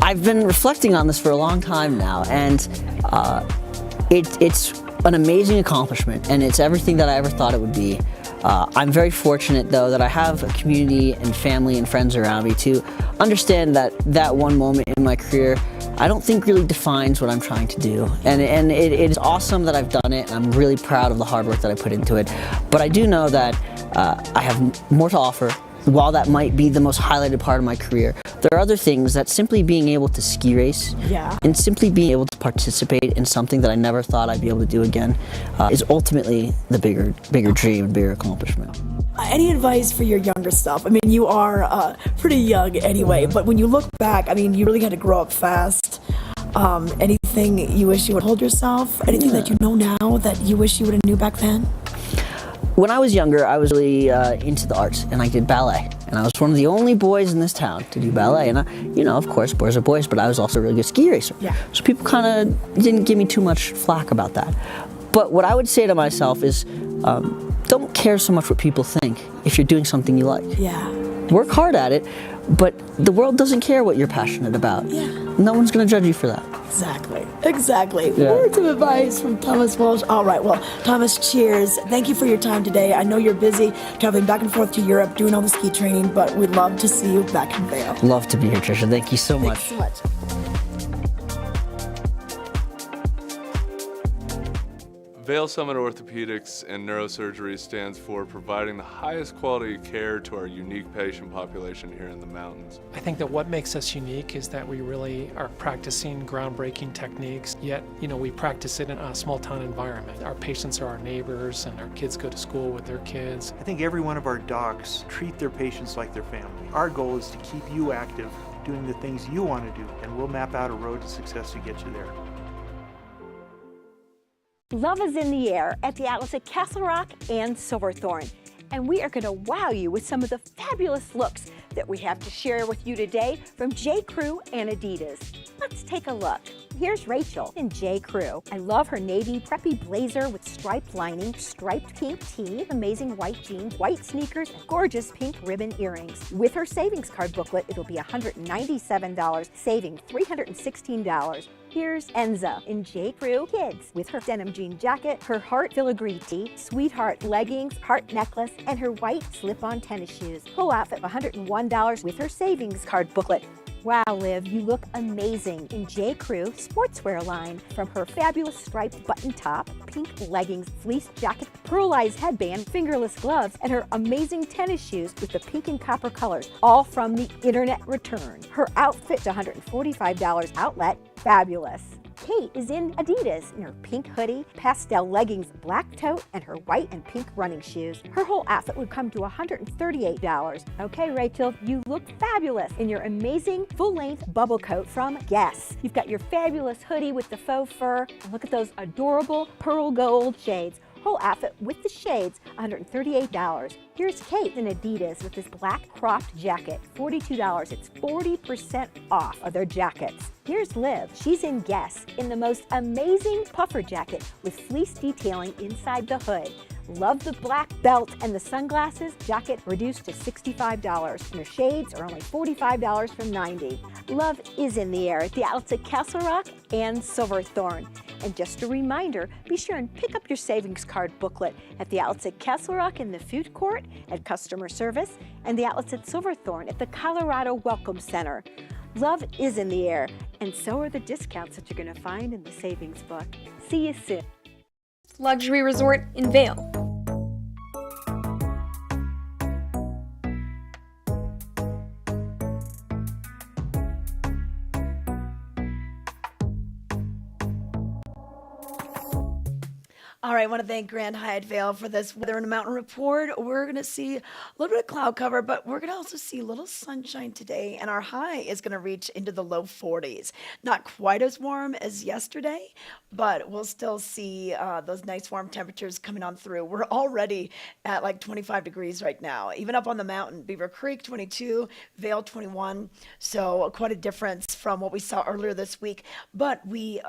I've been reflecting on this for a long time now, and it's an amazing accomplishment, and it's everything that I ever thought it would be. I'm very fortunate, though, that I have a community and family and friends around me to understand that one moment in my career, I don't think really defines what I'm trying to do. And it is awesome that I've done it, and I'm really proud of the hard work that I put into it. But I do know that I have more to offer. While that might be the most highlighted part of my career, there are other things that simply being able to ski race and simply being able to participate in something that I never thought I'd be able to do again is ultimately the bigger dream and bigger accomplishment. Any advice for your younger self? I mean, you are pretty young anyway, but when you look back, I mean, you really had to grow up fast. Anything you wish you would hold yourself? Anything that you know now that you wish you would have knew back then? When I was younger, I was really into the arts, and I did ballet. And I was one of the only boys in this town to do ballet. And of course, boys are boys, but I was also a really good ski racer. So people kind of didn't give me too much flack about that. But what I would say to myself is, don't care so much what people think if you're doing something you like. Work hard at it, but the world doesn't care what you're passionate about. No one's going to judge you for that. Exactly. Words of advice from Thomas Walsh. All right, well, Thomas, cheers. Thank you for your time today. I know you're busy traveling back and forth to Europe, doing all the ski training, but we'd love to see you back in Vail. Love to be here, Tricia. Thank you so much. Thanks so much. Vail Summit Orthopedics and Neurosurgery stands for providing the highest quality care to our unique patient population here in the mountains. I think that what makes us unique is that we really are practicing groundbreaking techniques, yet, we practice it in a small town environment. Our patients are our neighbors, and our kids go to school with their kids. I think every one of our docs treat their patients like their family. Our goal is to keep you active, doing the things you want to do, and we'll map out a road to success to get you there. Love is in the air at the outlets at Castle Rock and Silverthorne. And we are going to wow you with some of the fabulous looks that we have to share with you today from J. Crew and Adidas. Let's take a look. Here's Rachel in J. Crew. I love her navy preppy blazer with striped lining, striped pink tee, amazing white jeans, white sneakers, and gorgeous pink ribbon earrings. With her savings card booklet, it'll be $197, saving $316. Here's Enza in J. Crew Kids with her denim jean jacket, her heart filigree tee, sweetheart leggings, heart necklace, and her white slip-on tennis shoes. Full outfit $101 with her savings card booklet. Wow, Liv, you look amazing in J. Crew sportswear line. From her fabulous striped button top, pink leggings, fleece jacket, pearlized headband, fingerless gloves, and her amazing tennis shoes with the pink and copper colors, all from the internet return. Her outfit, $145 outlet, fabulous. Kate is in Adidas in her pink hoodie, pastel leggings, black tote, and her white and pink running shoes. Her whole outfit would come to $138. Okay, Rachel, you look fabulous in your amazing full-length bubble coat from Guess. You've got your fabulous hoodie with the faux fur, and look at those adorable pearl gold shades. Whole outfit with the shades, $138. Here's Kate in Adidas with this black cropped jacket, $42. It's 40% off of their jackets. Here's Liv. She's in Guess in the most amazing puffer jacket with fleece detailing inside the hood. Love the black belt and the sunglasses. Jacket reduced to $65. And her shades are only $45 from $90. Love is in the air at the outlets at Castle Rock and Silverthorne. And just a reminder, be sure and pick up your savings card booklet at the outlets at Castle Rock in the food court, at customer service, and the outlets at Silverthorne at the Colorado Welcome Center. Love is in the air, and so are the discounts that you're going to find in the savings book. See you soon. Luxury resort in Vail. All right, I want to thank Grand Hyatt Vale for this weather and mountain report. We're going to see a little bit of cloud cover, but we're going to also see a little sunshine today, and our high is going to reach into the low 40s. Not quite as warm as yesterday, but we'll still see those nice warm temperatures coming on through. We're already at like 25 degrees right now, even up on the mountain. Beaver Creek 22, Vail 21. So quite a difference from what we saw earlier this week. But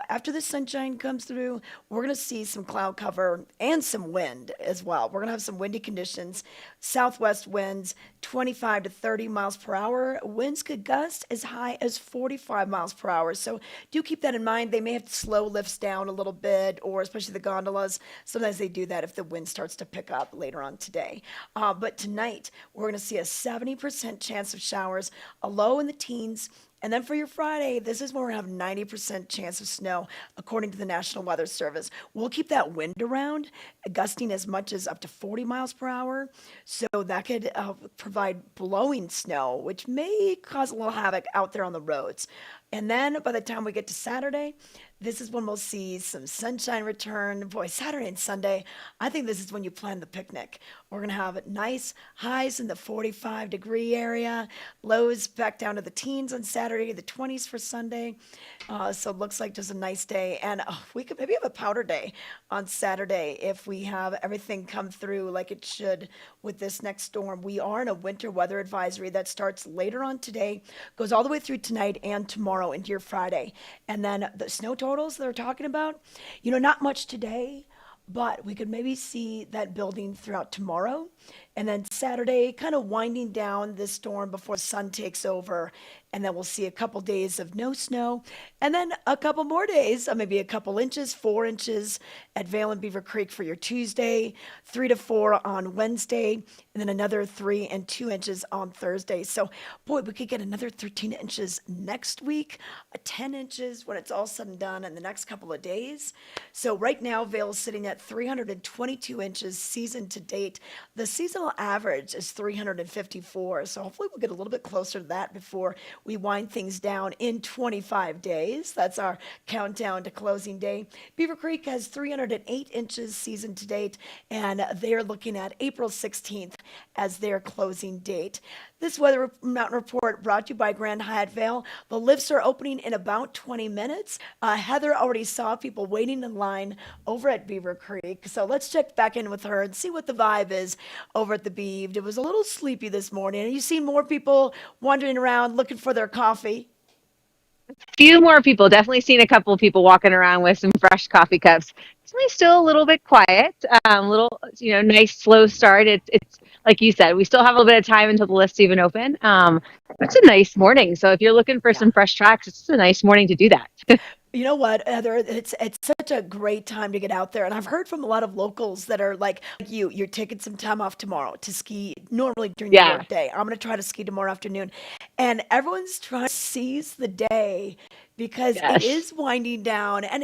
after the sunshine comes through, we're going to see some cloud cover and some wind as well. We're going to have some windy conditions, southwest winds, 25 to 30 miles per hour. Winds could gust as high as 45 miles per hour. So do keep that in mind. They may have to slow lifts down a little bit, or especially the gondolas. Sometimes they do that if the wind starts to pick up later on today. But tonight, we're going to see a 70% chance of showers, a low in the teens. And then for your Friday, this is where we have 90% chance of snow, according to the National Weather Service. We'll keep that wind around, gusting as much as up to 40 miles per hour. So that could provide blowing snow, which may cause a little havoc out there on the roads. And then by the time we get to Saturday, this is when we'll see some sunshine return. Boy, Saturday and Sunday, I think this is when you plan the picnic. We're going to have nice highs in the 45-degree area, lows back down to the teens on Saturday, the 20s for Sunday. So it looks like just a nice day. And we could maybe have a powder day on Saturday if we have everything come through like it should with this next storm. We are in a winter weather advisory that starts later on today, goes all the way through tonight and tomorrow into your Friday. And then the snow totals they're talking about, not much today, but we could maybe see that building throughout tomorrow. And then Saturday, kind of winding down this storm before the sun takes over. And then we'll see a couple days of no snow. And then a couple more days, maybe a couple inches, 4 inches at Vail and Beaver Creek for your Tuesday, 3 to 4 on Wednesday, and then another 3 and 2 inches on Thursday. So, boy, we could get another 13 inches next week, 10 inches when it's all said and done in the next couple of days. So right now, Vail is sitting at 322 inches season to date. The seasonal average is 354. So hopefully we'll get a little bit closer to that before we wind things down in 25 days. That's our countdown to closing day. Beaver Creek has 308 inches season to date, and they're looking at April 16th as their closing date. This Weather Mountain Report brought to you by Grand Hyatt Vail. The lifts are opening in about 20 minutes. Heather already saw people waiting in line over at Beaver Creek. So let's check back in with her and see what the vibe is over at the Beaved. It was a little sleepy this morning. And you see more people wandering around looking for their coffee. Few more people. Definitely seen a couple of people walking around with some fresh coffee cups. It's really still a little bit quiet. Little, nice slow start. It's like you said, we still have a little bit of time until the lifts even open. It's a nice morning. So if you're looking for some fresh tracks, it's just a nice morning to do that. You know what, Heather? It's such a great time to get out there, and I've heard from a lot of locals that are like you're taking some time off tomorrow to ski. Normally during the work day, I'm going to try to ski tomorrow afternoon, and everyone's trying to seize the day because it is winding down. And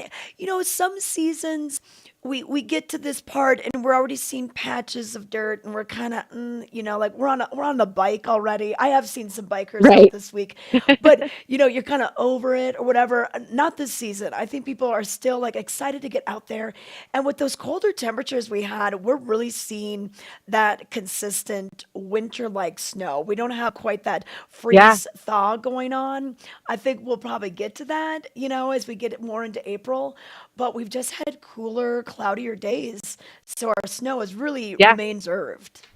some seasons we get to this part and we're already seeing patches of dirt, and we're kind of like we're on the bike already. I have seen some bikers out this week, but you're kind of over it or whatever. Not this season. I think people are still like excited to get out there, and with those colder temperatures we had, we're really seeing that consistent winter-like snow. We don't have quite that freeze thaw going on. I think we'll probably get to that, as we get more into April, but we've just had cooler, cloudier days, so our snow has really remained reserved.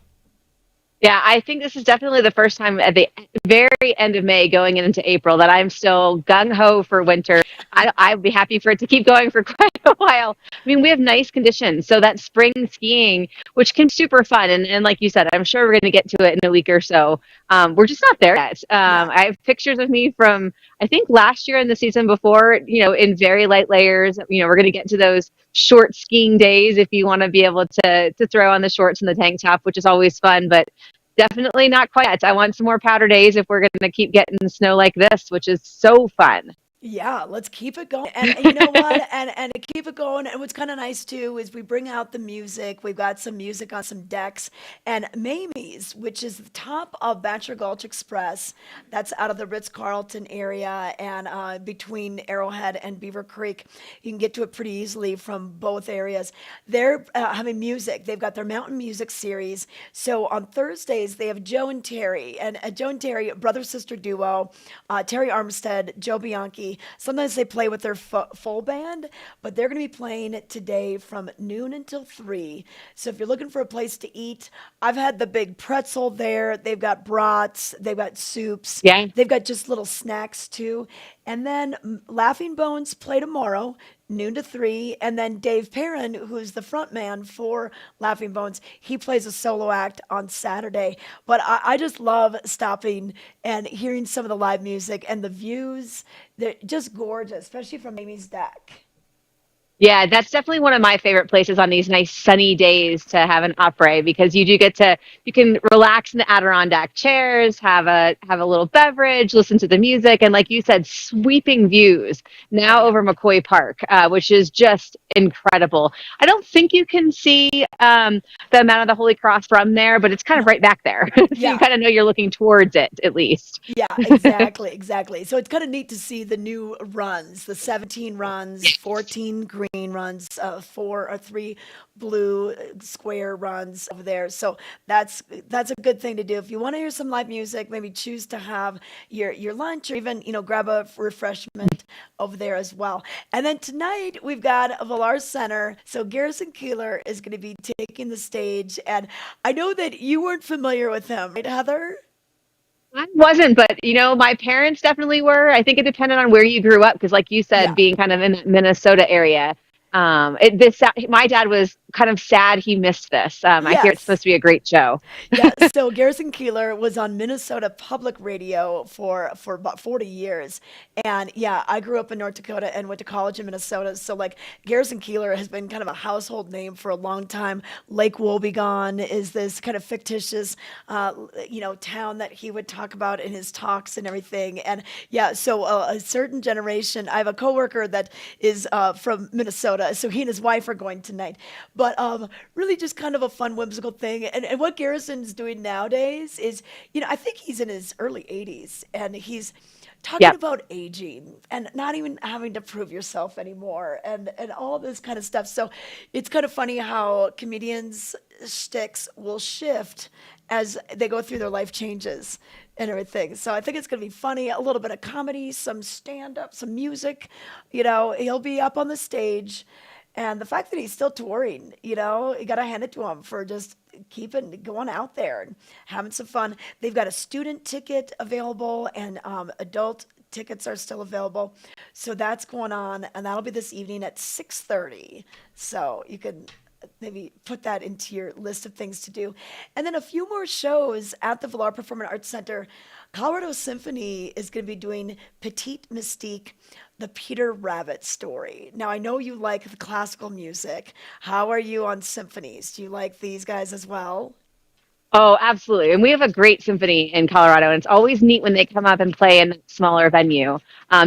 Yeah, I think this is definitely the first time at the very end of May going into April that I'm still gung-ho for winter. I'd be happy for it to keep going for quite a while. I mean, we have nice conditions, so that spring skiing, which can be super fun, and like you said, I'm sure we're going to get to it in a week or so. We're just not there yet. I have pictures of me from, I think, last year and the season before, in very light layers. We're going to get to those short skiing days if you want to be able to throw on the shorts and the tank top, which is always fun, but definitely not quite yet. I want some more powder days if we're going to keep getting snow like this, which is so fun. Yeah, let's keep it going. And you know what? And to keep it going. And what's kind of nice too is we bring out the music. We've got some music on some decks. And Mamie's, which is the top of Bachelor Gulch Express, that's out of the Ritz-Carlton area and between Arrowhead and Beaver Creek. You can get to it pretty easily from both areas. They're having music. They've got their mountain music series. So on Thursdays, they have Joe and Terry. And Joe and Terry, brother-sister duo, Terry Armstead, Joe Bianchi. Sometimes they play with their full band, but they're going to be playing today from noon until 3. So if you're looking for a place to eat, I've had the big pretzel there. They've got brats, they've got soups, Yeah. they've got just little snacks too. And then Laughing Bones play tomorrow, noon to 3. And then Dave Perrin, who's the front man for Laughing Bones, he plays a solo act on Saturday. But I just love stopping and hearing some of the live music and the views. They're just gorgeous, especially from Amy's deck. Yeah, that's definitely one of my favorite places on these nice sunny days to have an opera because you do get to you can relax in the Adirondack chairs, have a little beverage, listen to the music, and like you said, sweeping views Oh, now yeah. over McCoy Park, which is just incredible. I don't think you can see the Mount of the Holy Cross from there, but it's kind of No. right back there, so you Yeah. kind of know you're looking towards it at least. Yeah, exactly, exactly. So it's kind of neat to see the new runs, the 17 runs, 14 green runs, 3 blue square runs over there. So that's a good thing to do. If you want to hear some live music, maybe choose to have your lunch or even, grab a refreshment over there as well. And then tonight we've got a Villar Center. So Garrison Keeler is going to be taking the stage. And I know that you weren't familiar with him, right, Heather? I wasn't, but my parents definitely were. I think it depended on where you grew up, because, like you said, Yeah. being kind of in that Minnesota area, my dad was kind of sad he missed this. I hear it's supposed Yes. to be a great show. Yeah, so Garrison Keeler was on Minnesota Public Radio for about 40 years. And yeah, I grew up in North Dakota and went to college in Minnesota. So like Garrison Keeler has been kind of a household name for a long time. Lake Wobegon is this kind of fictitious town that he would talk about in his talks and everything. And yeah, so a certain generation, I have a coworker that is from Minnesota, so he and his wife are going tonight. But really just kind of a fun, whimsical thing. And what Garrison's doing nowadays is, I think he's in his early 80s and he's talking Yeah. about aging and not even having to prove yourself anymore and all this kind of stuff. So it's kind of funny how comedians' shticks will shift as they go through their life changes and everything. So I think it's going to be funny, a little bit of comedy, some stand up, some music. He'll be up on the stage. And the fact that he's still touring, you got to hand it to him for just keeping going out there and having some fun. They've got a student ticket available and adult tickets are still available. So that's going on, and that'll be this evening at 6:30. So you can maybe put that into your list of things to do. And then a few more shows at the Villar Performing Arts Center. Colorado Symphony is going to be doing Petite Mystique, the Peter Rabbit story. Now, I know you like the classical music. How are you on symphonies? Do you like these guys as well? Oh, absolutely. And we have a great symphony in Colorado, and it's always neat when they come up and play in a smaller venue.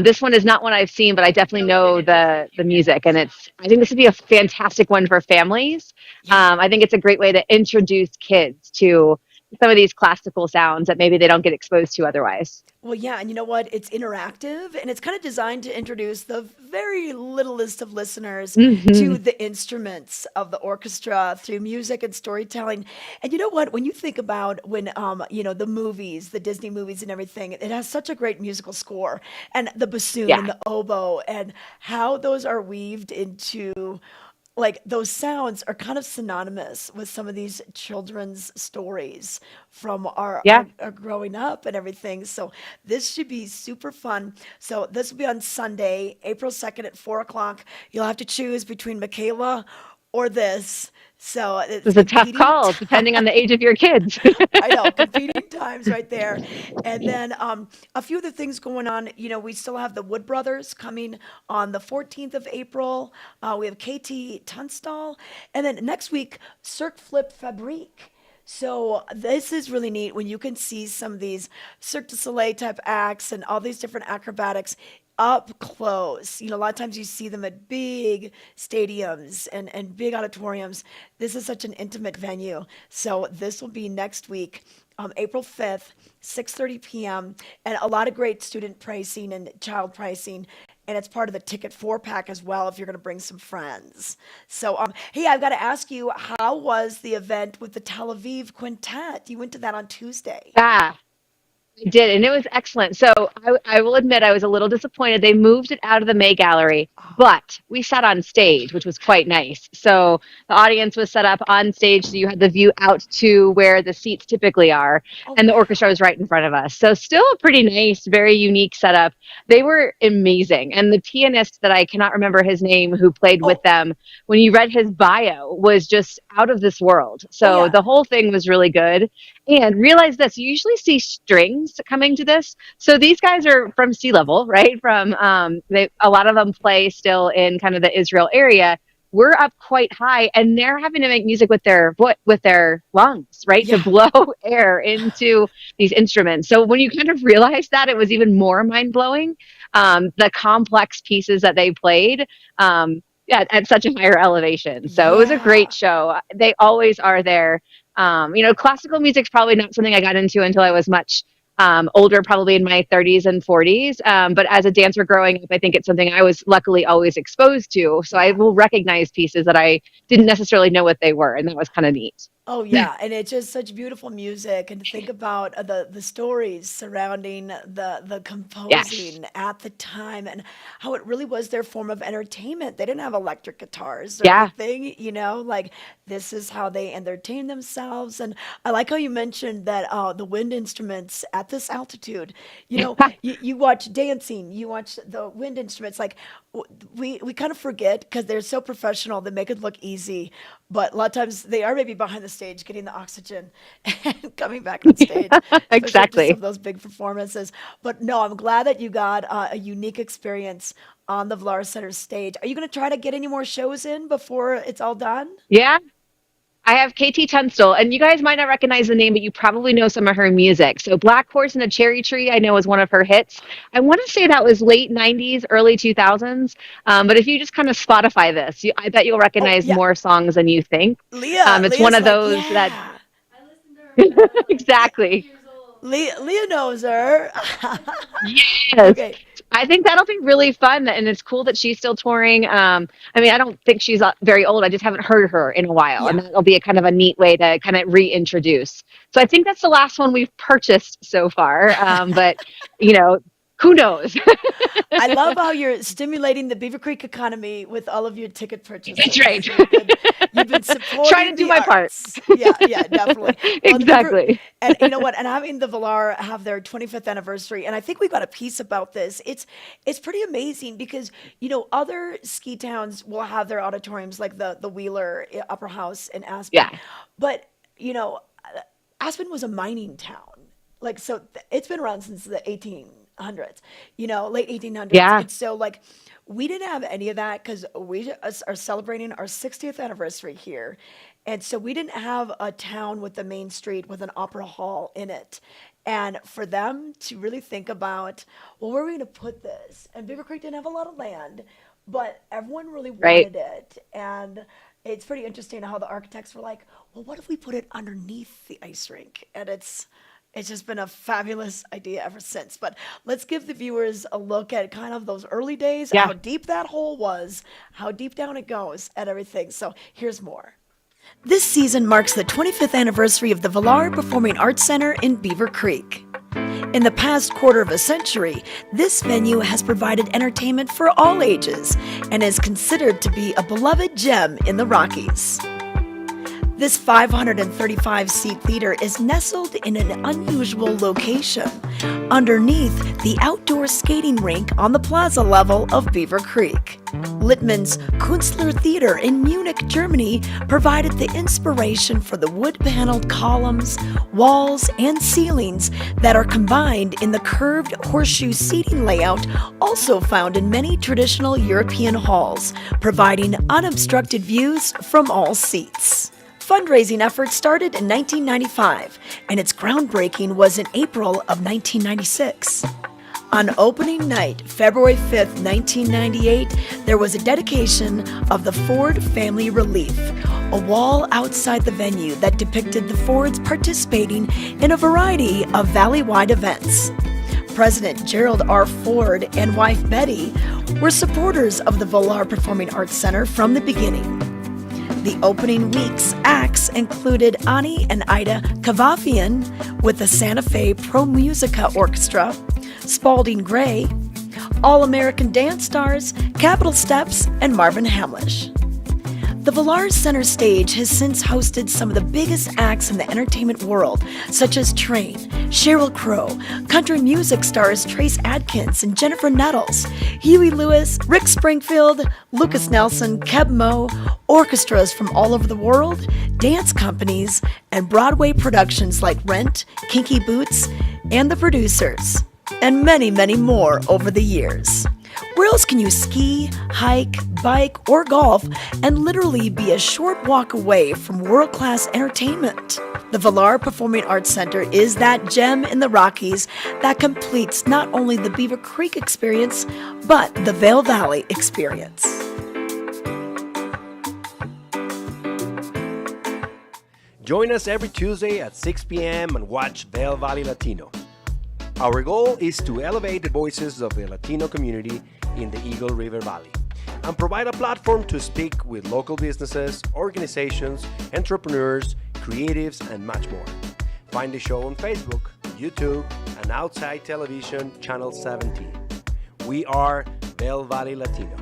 This one is not one I've seen, but I definitely know the music, and I think this would be a fantastic one for families. Yeah. I think it's a great way to introduce kids to some of these classical sounds that maybe they don't get exposed to otherwise. Well, yeah, and you know what? It's interactive and it's kind of designed to introduce the very littlest of listeners to Hmm. the instruments of the orchestra through music and storytelling. And you know what? When you think about when the movies, the Disney movies and everything, it has such a great musical score and the bassoon Yeah. and the oboe and how those are weaved into like those sounds are kind of synonymous with some of these children's stories from our, Yeah. our, our growing up and everything. So this should be super fun. So this will be on Sunday, April 2nd at 4 o'clock. You'll have to choose between Michaela or this. So it's It's a tough competing call depending on the age of your kids. I know, competing times right there. And then a few other things going on. We still have the Wood Brothers coming on the 14th of April. We have KT Tunstall. And then next week, Cirque Flip Fabrique. So this is really neat when you can see some of these Cirque du Soleil type acts and all these different acrobatics up close. A lot of times you see them at big stadiums and big auditoriums. This is such an intimate venue. So this will be next week, April 5th, 6:30 p.m. And a lot of great student pricing and child pricing. And it's part of the ticket 4-pack as well if you're going to bring some friends. So, hey, I've got to ask you, how was the event with the Tel Aviv Quintet? You went to that on Tuesday. Yeah. I did, and it was excellent. So I will admit I was a little disappointed. They moved it out of the May Gallery, but we sat on stage, which was quite nice. So the audience was set up on stage, so you had the view out to where the seats typically are, and the orchestra was right in front of us. So still a pretty nice, very unique setup. They were amazing, and the pianist that I cannot remember his name who played with them, when you read his bio, was just out of this world. So the whole thing was really good. And realize this, you usually see strings coming to this. So these guys are from sea level, right? From a lot of them play still in kind of the Israel area. We're up quite high, and they're having to make music with their lungs, right? To blow air into these instruments. So when you kind of realize that, it was even more mind blowing. The complex pieces that they played. At such a higher elevation. So it was a great show. They always are there. Classical music's probably not something I got into until I was much older, probably in my 30s and 40s. But as a dancer growing up, I think it's something I was luckily always exposed to. So I will recognize pieces that I didn't necessarily know what they were. And that was kind of neat. Oh yeah, and it's just such beautiful music, and to think about the stories surrounding the composing at the time, and how it really was their form of entertainment. They didn't have electric guitars or anything, like this is how they entertained themselves. And I like how you mentioned that the wind instruments at this altitude. You watch dancing, you watch the wind instruments. Like we kind of forget because they're so professional. They make it look easy, but a lot of times they are maybe behind the stage getting the oxygen and coming back on stage. Exactly. Some of those big performances. But no, I'm glad that you got a unique experience on the Vlar Center stage. Are you going to try to get any more shows in before it's all done? Yeah. I have KT Tunstall, and you guys might not recognize the name, but you probably know some of her music. So Black Horse and a Cherry Tree, I know, was one of her hits. I want to say that was late 90s, early 2000s. But if you just kind of Spotify this, I bet you'll recognize more songs than you think. It's Leah's one of those that... Exactly. Leah knows her. Yes. Okay. I think that'll be really fun, and it's cool that she's still touring. I don't think she's very old. I just haven't heard her in a while, and that'll be a kind of a neat way to kind of reintroduce. So I think that's the last one we've purchased so far. But who knows? I love how you're stimulating the Beaver Creek economy with all of your ticket purchases. That's right. You've been supporting trying to do my part. Yeah, definitely. Well, exactly. And you know what? And having the Valar have their 25th anniversary, and I think we got a piece about this. It's pretty amazing because other ski towns will have their auditoriums like the Wheeler Upper House in Aspen. Yeah. But Aspen was a mining town. So it's been around since the 1800s, late 1800s. Yeah. And so we didn't have any of that because we are celebrating our 60th anniversary here. And so we didn't have a town with the main street with an opera hall in it. And for them to really think about, well, where are we going to put this? And Beaver Creek didn't have a lot of land, but everyone really wanted it. And it's pretty interesting how the architects were like, well, what if we put it underneath the ice rink? And it's just been a fabulous idea ever since. But let's give the viewers a look at kind of those early days, how deep that hole was, how deep down it goes, and everything. So here's more. This season marks the 25th anniversary of the Valar Performing Arts Center in Beaver Creek. In the past quarter of a century, this venue has provided entertainment for all ages and is considered to be a beloved gem in the Rockies. This 535-seat theater is nestled in an unusual location, underneath the outdoor skating rink on the plaza level of Beaver Creek. Littmann's Künstler Theater in Munich, Germany provided the inspiration for the wood-paneled columns, walls, and ceilings that are combined in the curved horseshoe seating layout also found in many traditional European halls, providing unobstructed views from all seats. Fundraising efforts started in 1995, and its groundbreaking was in April of 1996. On opening night, February 5th, 1998, there was a dedication of the Ford Family Relief, a wall outside the venue that depicted the Fords participating in a variety of valley-wide events. President Gerald R. Ford and wife Betty were supporters of the Vail Performing Arts Center from the beginning. The opening week's acts included Ani and Ida Kavafian with the Santa Fe Pro Musica Orchestra, Spalding Gray, All-American Dance Stars, Capitol Steps, and Marvin Hamlish. The Vail Center stage has since hosted some of the biggest acts in the entertainment world, such as Train, Sheryl Crow, country music stars Trace Adkins and Jennifer Nettles, Huey Lewis, Rick Springfield, Lucas Nelson, Keb Mo, orchestras from all over the world, dance companies, and Broadway productions like Rent, Kinky Boots, and The Producers, and many, many more over the years. Where else can you ski, hike, bike, or golf and literally be a short walk away from world-class entertainment? The Vail Performing Arts Center is that gem in the Rockies that completes not only the Beaver Creek experience, but the Vail Valley experience. Join us every Tuesday at 6 p.m. and watch Vail Valley Latino. Our goal is to elevate the voices of the Latino community in the Eagle River Valley and provide a platform to speak with local businesses, organizations, entrepreneurs, creatives, and much more. Find the show on Facebook, YouTube, and Outside Television Channel 17. We are Vail Valley Latino.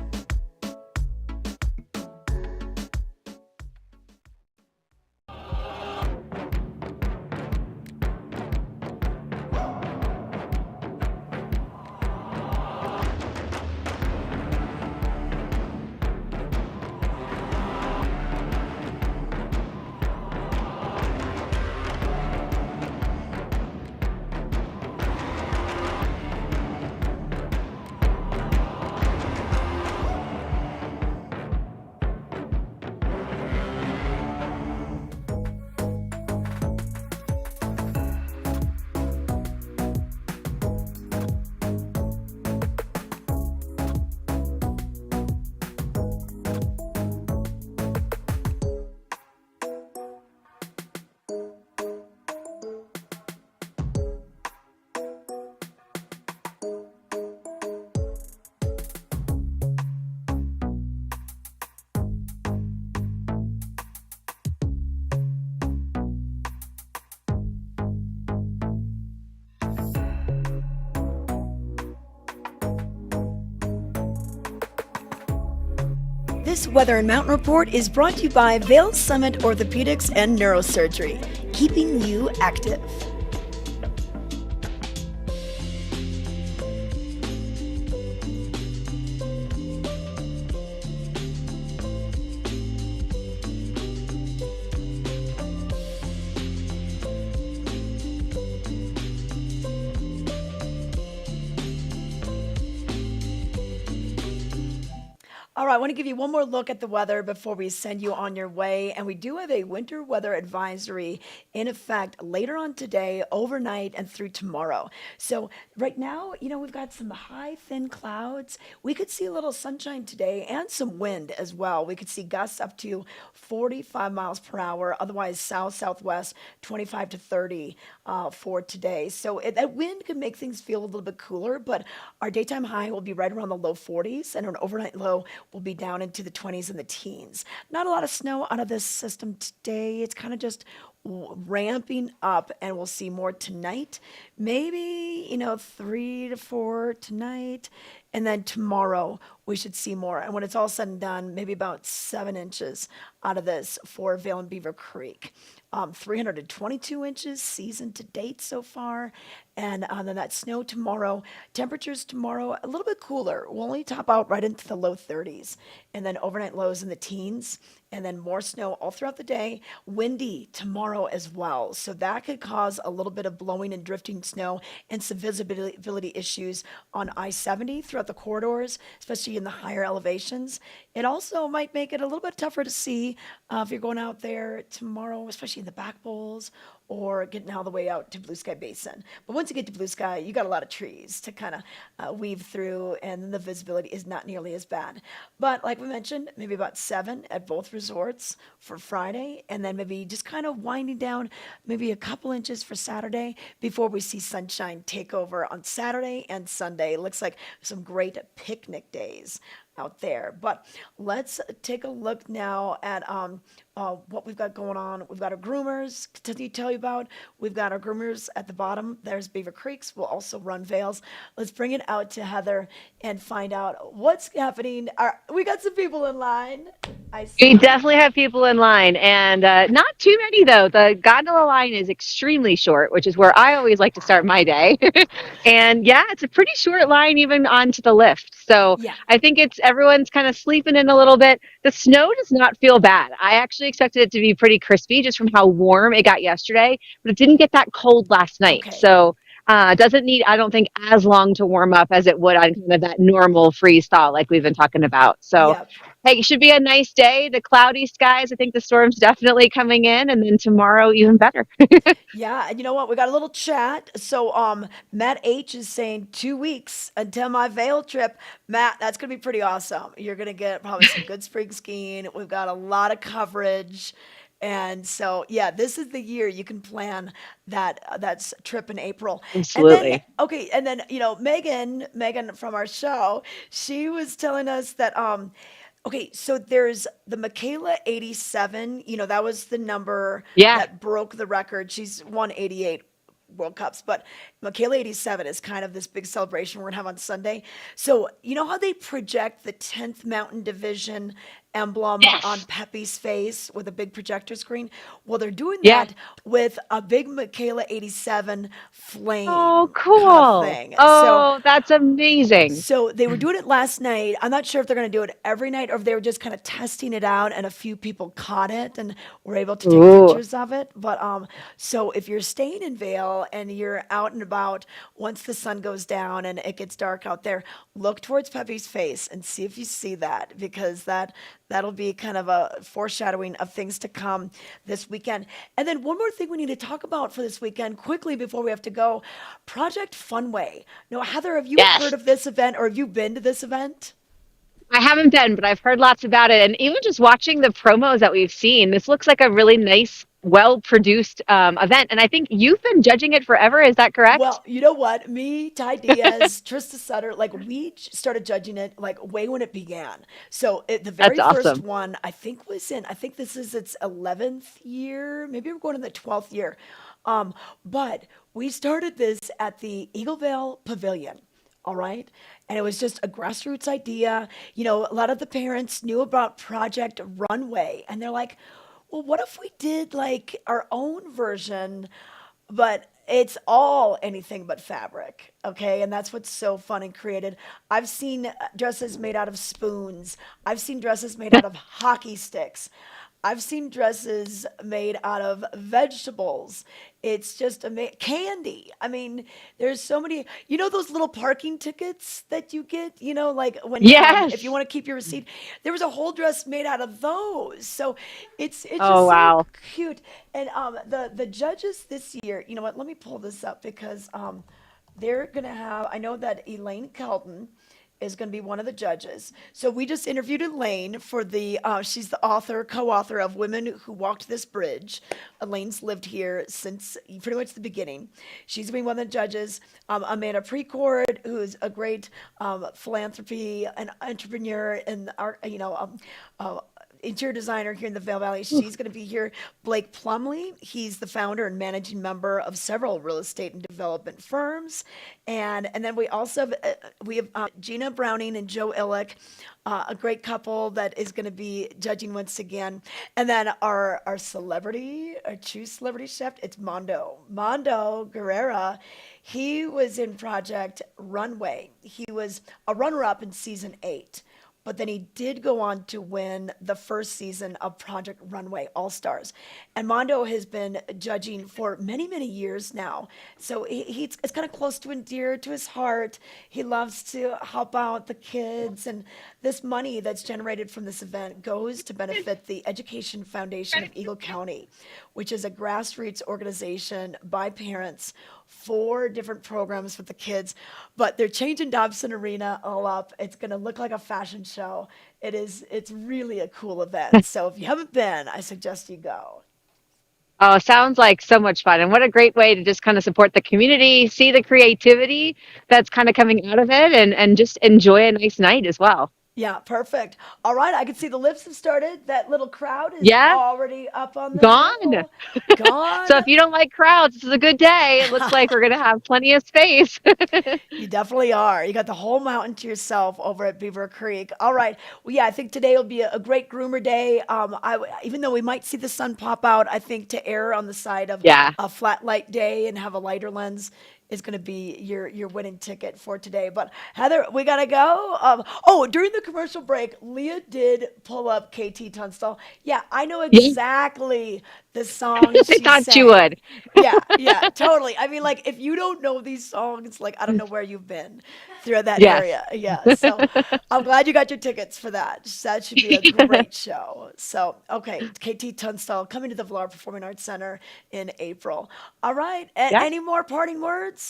This Weather and Mountain Report is brought to you by Vail Summit Orthopedics and Neurosurgery, keeping you active. All right, I want to give you one more look at the weather before we send you on your way. And we do have a winter weather advisory in effect later on today, overnight, and through tomorrow. So right now, we've got some high, thin clouds. We could see a little sunshine today and some wind as well. We could see gusts up to 45 miles per hour, otherwise south-southwest, 25 to 30 for today. So that wind could make things feel a little bit cooler, but our daytime high will be right around the low 40s, and an overnight low will be down into the 20s and the teens. Not a lot of snow out of this system today. It's kind of just ramping up, and we'll see more tonight. Maybe, 3 to 4 tonight. And then tomorrow we should see more. And when it's all said and done, maybe about 7 inches out of this for Vail and Beaver Creek. 322 inches season to date so far. And then that snow tomorrow. Temperatures tomorrow a little bit cooler. We'll only top out right into the low 30s. And then overnight lows in the teens. And then more snow all throughout the day. Windy tomorrow as well. So that could cause a little bit of blowing and drifting snow and some visibility issues on I-70 throughout the corridors, especially in the higher elevations. It also might make it a little bit tougher to see if you're going out there tomorrow, especially in the back bowls or getting all the way out to Blue Sky Basin. But once you get to Blue Sky, you got a lot of trees to kind of weave through, and then the visibility is not nearly as bad. But like we mentioned, maybe about 7 at both resorts for Friday, and then maybe just kind of winding down maybe a couple inches for Saturday before we see sunshine take over on Saturday and Sunday. It looks like some great picnic days out there. But let's take a look now at what we've got going on. We've got our groomers to tell you about. We've got our groomers at the bottom. There's Beaver Creeks. We'll also run Vails. Let's bring it out to Heather and find out what's happening. We got some people in line. I see. We definitely have people in line, and not too many, though. The gondola line is extremely short, which is where I always like to start my day. And yeah, it's a pretty short line even onto the lift. So Yeah. I think everyone's kind of sleeping in a little bit. The snow does not feel bad. I actually expected it to be pretty crispy just from how warm it got yesterday, but it didn't get that cold last night. Okay. So doesn't need, I don't think, as long to warm up as it would on kind of that normal freeze thaw like we've been talking about. So Yep. hey, it should be a nice day. The cloudy skies, I think the storm's definitely coming in, and then tomorrow even better. Yeah, and you know what? We got a little chat. So Matt H is saying 2 weeks until my Vail trip. Matt, that's gonna be pretty awesome. You're gonna get probably some good spring skiing. We've got a lot of coverage. And so, yeah, this is the year you can plan that's trip in April. And then, Absolutely. okay, and then Megan from our show, she was telling us that okay, so there's the Michaela 87, that was the number Yeah. that broke the record. She's won 88 World Cups, but Michaela 87 is kind of this big celebration we're gonna have on Sunday. So you know how they project the 10th Mountain Division emblem on Yes. Pepe's face with a big projector screen? Well, they're doing Yeah. that with a big Michaela 87 Oh, flame kind of cool. thing. So Oh, that's amazing. so they were doing it last night. I'm not sure if they're going to do it every night or if they were just kind of testing it out and a few people caught it and were able to take Ooh. pictures of it. But so if you're staying in Vail and you're out and about once the sun goes down and it gets dark out there, look towards Pepe's face and see if you see that, because that'll be kind of a foreshadowing of things to come this weekend. And then one more thing we need to talk about for this weekend quickly before we have to go, Project Funway. Now, Heather, have you Yes. heard of this event or have you been to this event? I haven't been, but I've heard lots about it. And even just watching the promos that we've seen, this looks like a really nice, well-produced event. And I think you've been judging it forever. Is that correct? Well, you know what? Me, Ty Diaz, Trista Sutter, like we started judging it like way when it began. So the That's very first awesome. one, I think this is its 11th year. Maybe we're going in the 12th year. But we started this at the Eagle Vale Pavilion. All right. And it was just a grassroots idea. A lot of the parents knew about Project Runway, and they're like, well, what if we did like our own version, but it's all anything but fabric, okay? And that's what's so fun and created. I've seen dresses made out of spoons. I've seen dresses made out of hockey sticks. I've seen dresses made out of vegetables. It's just candy. I mean, there's so many. Those little parking tickets that you get. Like when if you Yes. want to keep your receipt, there was a whole dress made out of those. So it's Oh, just so wow. cute. And the judges this year. You know what? Let me pull this up because they're gonna have. I know that Elaine Kelton is going to be one of the judges. So we just interviewed Elaine for she's the co-author of Women Who Walked This Bridge. Elaine's lived here since pretty much the beginning. She's going to be one of the judges. Amanda Precourt, who's a great philanthropy and entrepreneur and interior designer here in the Vail Valley. She's going to be here. Blake Plumley, he's the founder and managing member of several real estate and development firms. And then we also have Gina Browning and Joe Illick, a great couple that is going to be judging once again. And then our true celebrity chef, it's Mondo Guerrera. He was in Project Runway. He was a runner-up in season 8. but then he did go on to win the first season of Project Runway All-Stars. And Mondo has been judging for many, many years now. So it's kind of close to and dear to his heart. He loves to help out the kids. And this money that's generated from this event goes to benefit the Education Foundation of Eagle County, which is a grassroots organization by parents for different programs with the kids. But they're changing Dobson Arena all up. It's going to look like a fashion show. It's really a cool event. So if you haven't been, I suggest you go. Oh, sounds like so much fun. And what a great way to just kind of support the community, see the creativity that's kind of coming out of it, and just enjoy a nice night as well. Yeah, perfect. All right, I can see the lifts have started. That little crowd is Yeah, already up on the gone. hill. Gone. So if you don't like crowds, this is a good day. It looks like we're going to have plenty of space. You definitely are. You got the whole mountain to yourself over at Beaver Creek. All right. Well, yeah, I think today will be a great groomer day. Even though we might see the sun pop out, I think to err on the side of Yeah. a flat light day and have a lighter lens is going to be your winning ticket for today. But Heather, we got to go. During the commercial break, Leah did pull up KT Tunstall. Yeah, I know Yeah. exactly the song I she thought sang. you would. Yeah, totally. I mean, like, if you don't know these songs, like, I don't know where you've been through that Yes. area. Yeah, so I'm glad you got your tickets for that. That should be a great show. So, okay, KT Tunstall coming to the Villar Performing Arts Center in April. All right, Yeah. any more parting words?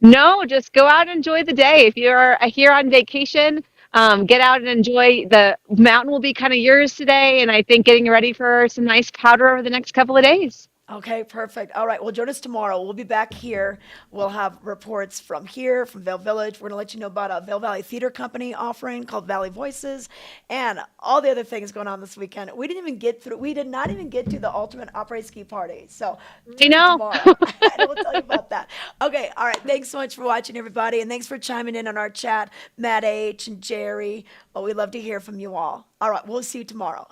No, just go out and enjoy the day. If you're here on vacation, get out and enjoy. The mountain will be kind of yours today, and I think getting ready for some nice powder over the next couple of days. Okay, perfect. All right. Well, join us tomorrow. We'll be back here. We'll have reports from here, from Vail Village. We're going to let you know about a Vail Valley Theater Company offering called Valley Voices and all the other things going on this weekend. We did not even get to the Ultimate Opera Ski Party. So I know. tomorrow. I will tell you about that. Okay. All right. Thanks so much for watching, everybody. And thanks for chiming in on our chat, Matt H. and Jerry. Well, we'd love to hear from you all. All right. We'll see you tomorrow.